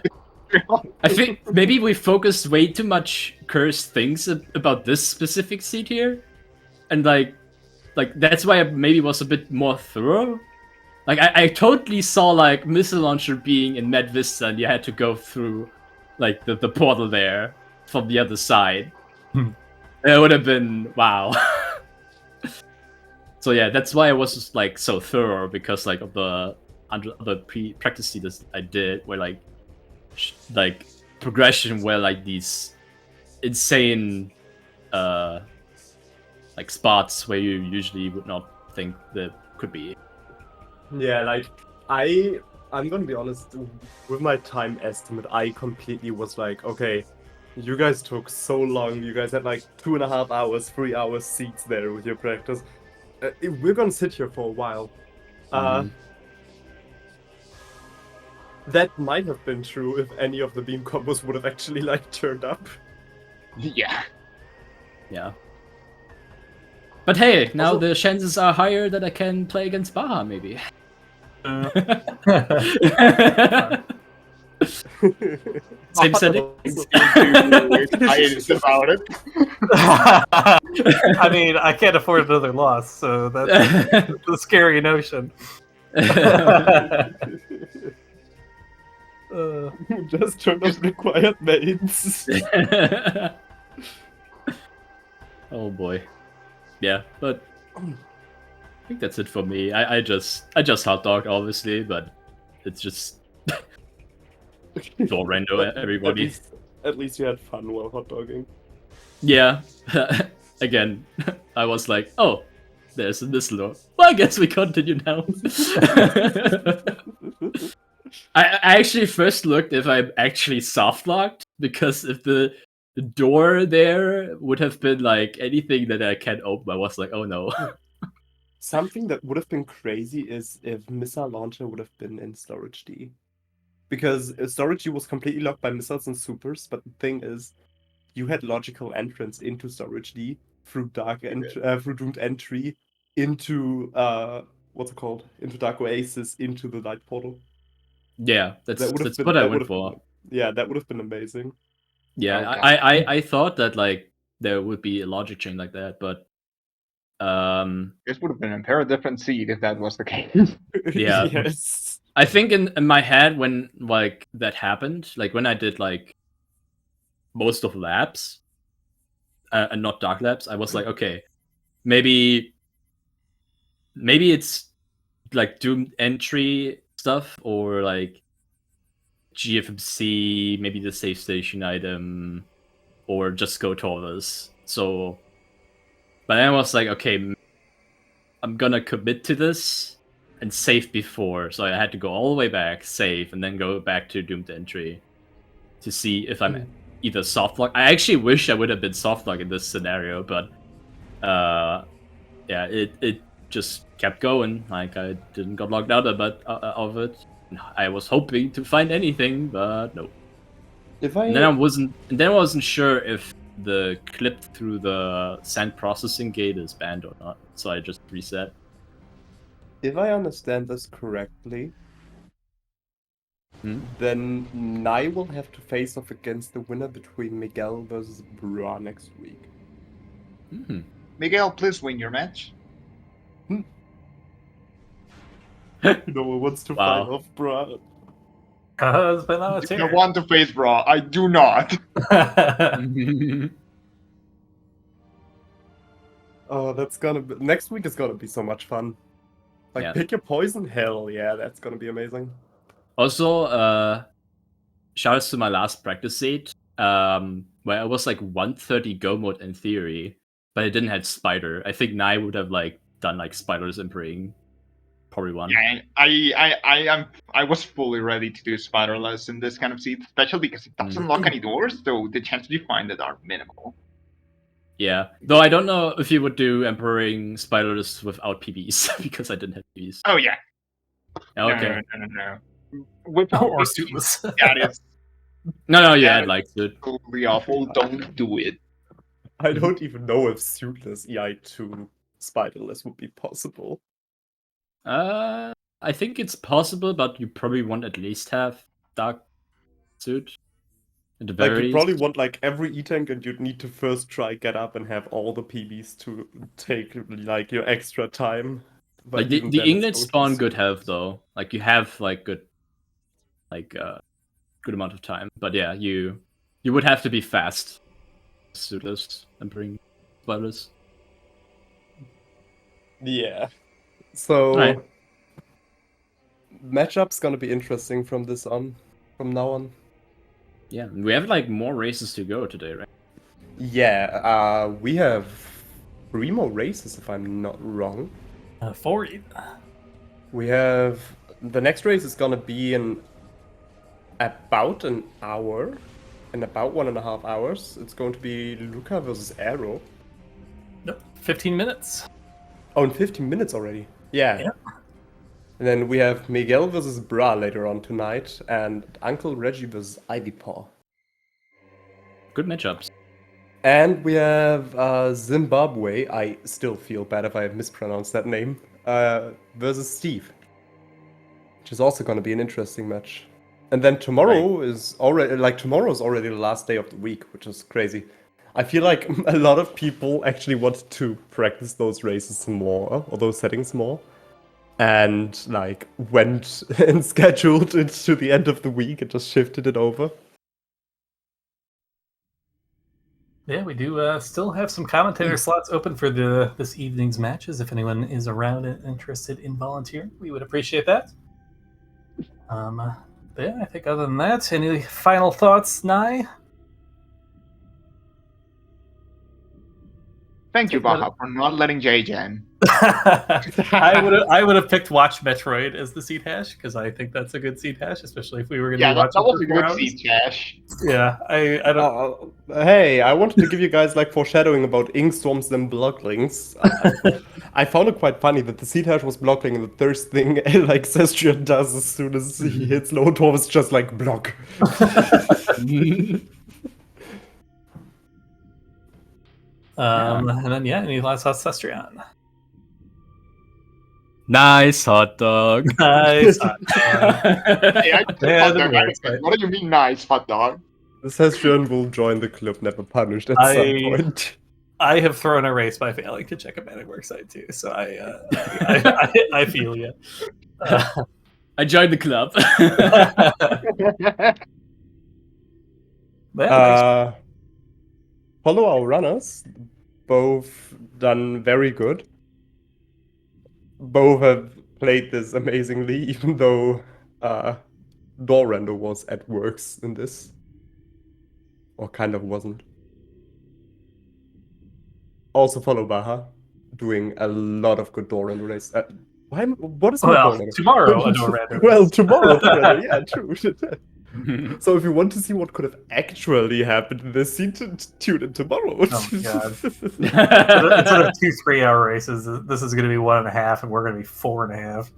I think maybe we focused way too much cursed things about this specific seat here, and like that's why I maybe was a bit more thorough. Like I totally saw like missile launcher being in Med Vista, and you had to go through like the portal there from the other side. It would have been wow. So yeah, that's why I was just, like so thorough, because like of the other practice seats I did were like progression were like these insane like spots where you usually would not think that could be. Yeah, like I'm gonna be honest, with my time estimate, I completely was like, okay, you guys took so long, you guys had like 2.5 hours, 3 hours seats there with your practice. We're gonna sit here for a while. That might have been true if any of the beam combos would have actually like turned up. Yeah. Yeah. But hey, now Also- the chances are higher that I can play against Baha, maybe. Same settings. Excited about it. I mean, I can't afford another loss, so that's a scary notion. Just turn off required mains. Oh boy. Yeah, but I think that's it for me. I just hot dog obviously, but it's just door rando But everybody. At least you had fun while hot dogging. Yeah. Again, I was like, oh, there's this lore. Well, I guess we continue now. I actually first looked if I'm actually soft locked, because if the door there would have been like anything that I can't open, I was like, oh no. Something that would have been crazy is if missile launcher would have been in storage D. Because storage D was completely locked by missiles and supers, but the thing is, you had logical entrance into storage D through through doomed entry into what's it called? Into Dark Oasis, into the light portal. Yeah, that's That would have been what I that went would for. have yeah, that would have been amazing. Yeah, Oh, God. I thought that like there would be a logic chain like that, but This would have been a very different seed if that was the case. Yeah. Yes. I think in my head when like that happened, like when I did like most of labs and not dark labs, I was like, okay, maybe it's like doomed entry stuff, or like GFMC, maybe the safe station item, or just go Taurus. So, but then I was like, okay, I'm gonna commit to this and save before. So I had to go all the way back, save, and then go back to doomed entry to see if I'm either soft lock. I actually wish I would have been soft lock in this scenario, but yeah, it just kept going. Like I didn't got locked out of it. I was hoping to find anything, but no. If I And then I wasn't sure if the clip through the sand processing gate is banned or not. So I just reset. If I understand this correctly, Hmm? then Naii will have to face off against the winner between Miguel versus Bra next week. Hmm. Miguel, please win your match. No one wants to Wow. fight off Bra. Husband, I was I here. want to face Bra. I do not. Oh, that's gonna be next week is gonna be so much fun. Like Yeah. pick your poison, hell yeah, that's gonna be amazing. Also, shoutouts to my last practice seat, where I was like 130 go mode in theory, but I didn't have spider. I think Naii would have like done like spiders and praying, probably one. Yeah, I was fully ready to do spiderless in this kind of seat, especially because it doesn't lock any doors, so the chances you find it are minimal. Yeah, though I don't know if you would do emperor spiders without PBs because I didn't have PBs. Oh yeah. Okay. No. Without Or PBs, suitless. that is No, you Yeah. had like it. totally awful. Don't do it. I don't even know if suitless EI2 spiderless would be possible. I think it's possible, but you probably won't at least have dark suit. At the Like very you probably want like every E-tank and you'd need to first try get up and have all the PBs to take like your extra time. But like the even then, it's English going to be spawn good super health easy. though. Like you have like good amount of time. But yeah, you would have to be fast. Suitless and bring spiders. Yeah. So Right. matchup's gonna be interesting from now on. Yeah, we have like more races to go today, right? Yeah, we have 3 more races if I'm not wrong. 4. We have the next race is gonna be in about an hour. In about 1.5 hours. It's going to be Luca versus Arrow. Nope, 15 minutes. Oh, in 15 minutes already. Yeah. Yeah. And then we have Miguel versus Bra later on tonight, and Uncle Reggie versus Ivy Paw. Good matchups. And we have Zimbabwe. I still feel bad if I mispronounced that name. Versus Steve, which is also going to be an interesting match. And then tomorrow is already tomorrow's already the last day of the week, which is crazy. I feel like a lot of people actually want to practice those races more or those settings more, and like went and scheduled it to the end of the week and just shifted it over. Yeah, we do still have some commentator slots open for this evening's matches. If anyone is around and interested in volunteering, we would appreciate that. Yeah, I think other than that, any final thoughts, Naii? Thank you, Baha, for not letting JJ in. I would have picked Watch Metroid as the seed hash because I think that's a good seed hash, especially if we were going to Yeah, be that watching was a for 4 good hours. seed cash. Yeah, I don't. Hey, I wanted to give you guys like foreshadowing about Inkstorms and Blocklings. I found it quite funny that the seed hash was blocking, and the first thing like Cesterion does as soon as he hits low dwarf is just like block. And then yeah, any last thoughts, Cesterion? Nice hot dog. Nice. Hey, I said Yeah, hot that dog. works, right? What do you mean, nice hot dog? The Cesterion will join the club Never Punished at some point. I have thrown a race by failing to check a Man at Work site too, so I feel you. I joined the club. Follow our runners. Both done very good. Both have played this amazingly, even though Dorando was at works in this. Or kind of wasn't. Also follow Baha, doing a lot of good Dorando race. What is my Dorando? Tomorrow a Dorando. Well, tomorrow Dorando, yeah, true. So if you want to see what could have actually happened in this scene, tune in tomorrow. Oh my god. Instead of 2 3-hour races, this is going to be 1.5, and we're going to be 4.5.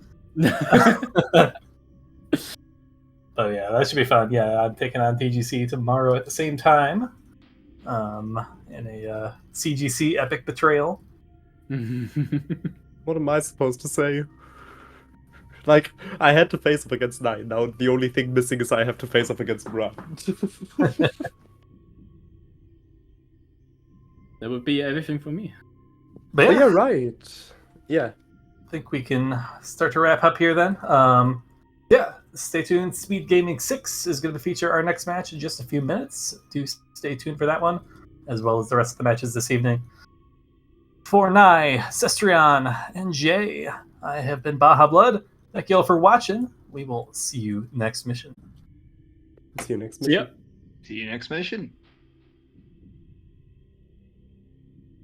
Oh yeah, that should be fun. Yeah, I'm taking on TGC tomorrow at the same time. In a CGC Epic Betrayal. What am I supposed to say? Like, I had to face up against Naii. Now the only thing missing is I have to face up against Ra. That would be everything for me. But Oh, yeah, right. Yeah. I think we can start to wrap up here then. Yeah, stay tuned. SpeedGaming 6 is going to feature our next match in just a few minutes. Do stay tuned for that one, as well as the rest of the matches this evening. For Naii, Cesterion, and Jay, I have been Baja Blood. Thank you all for watching. We will see you next mission. See you next mission. Yep. See you next mission.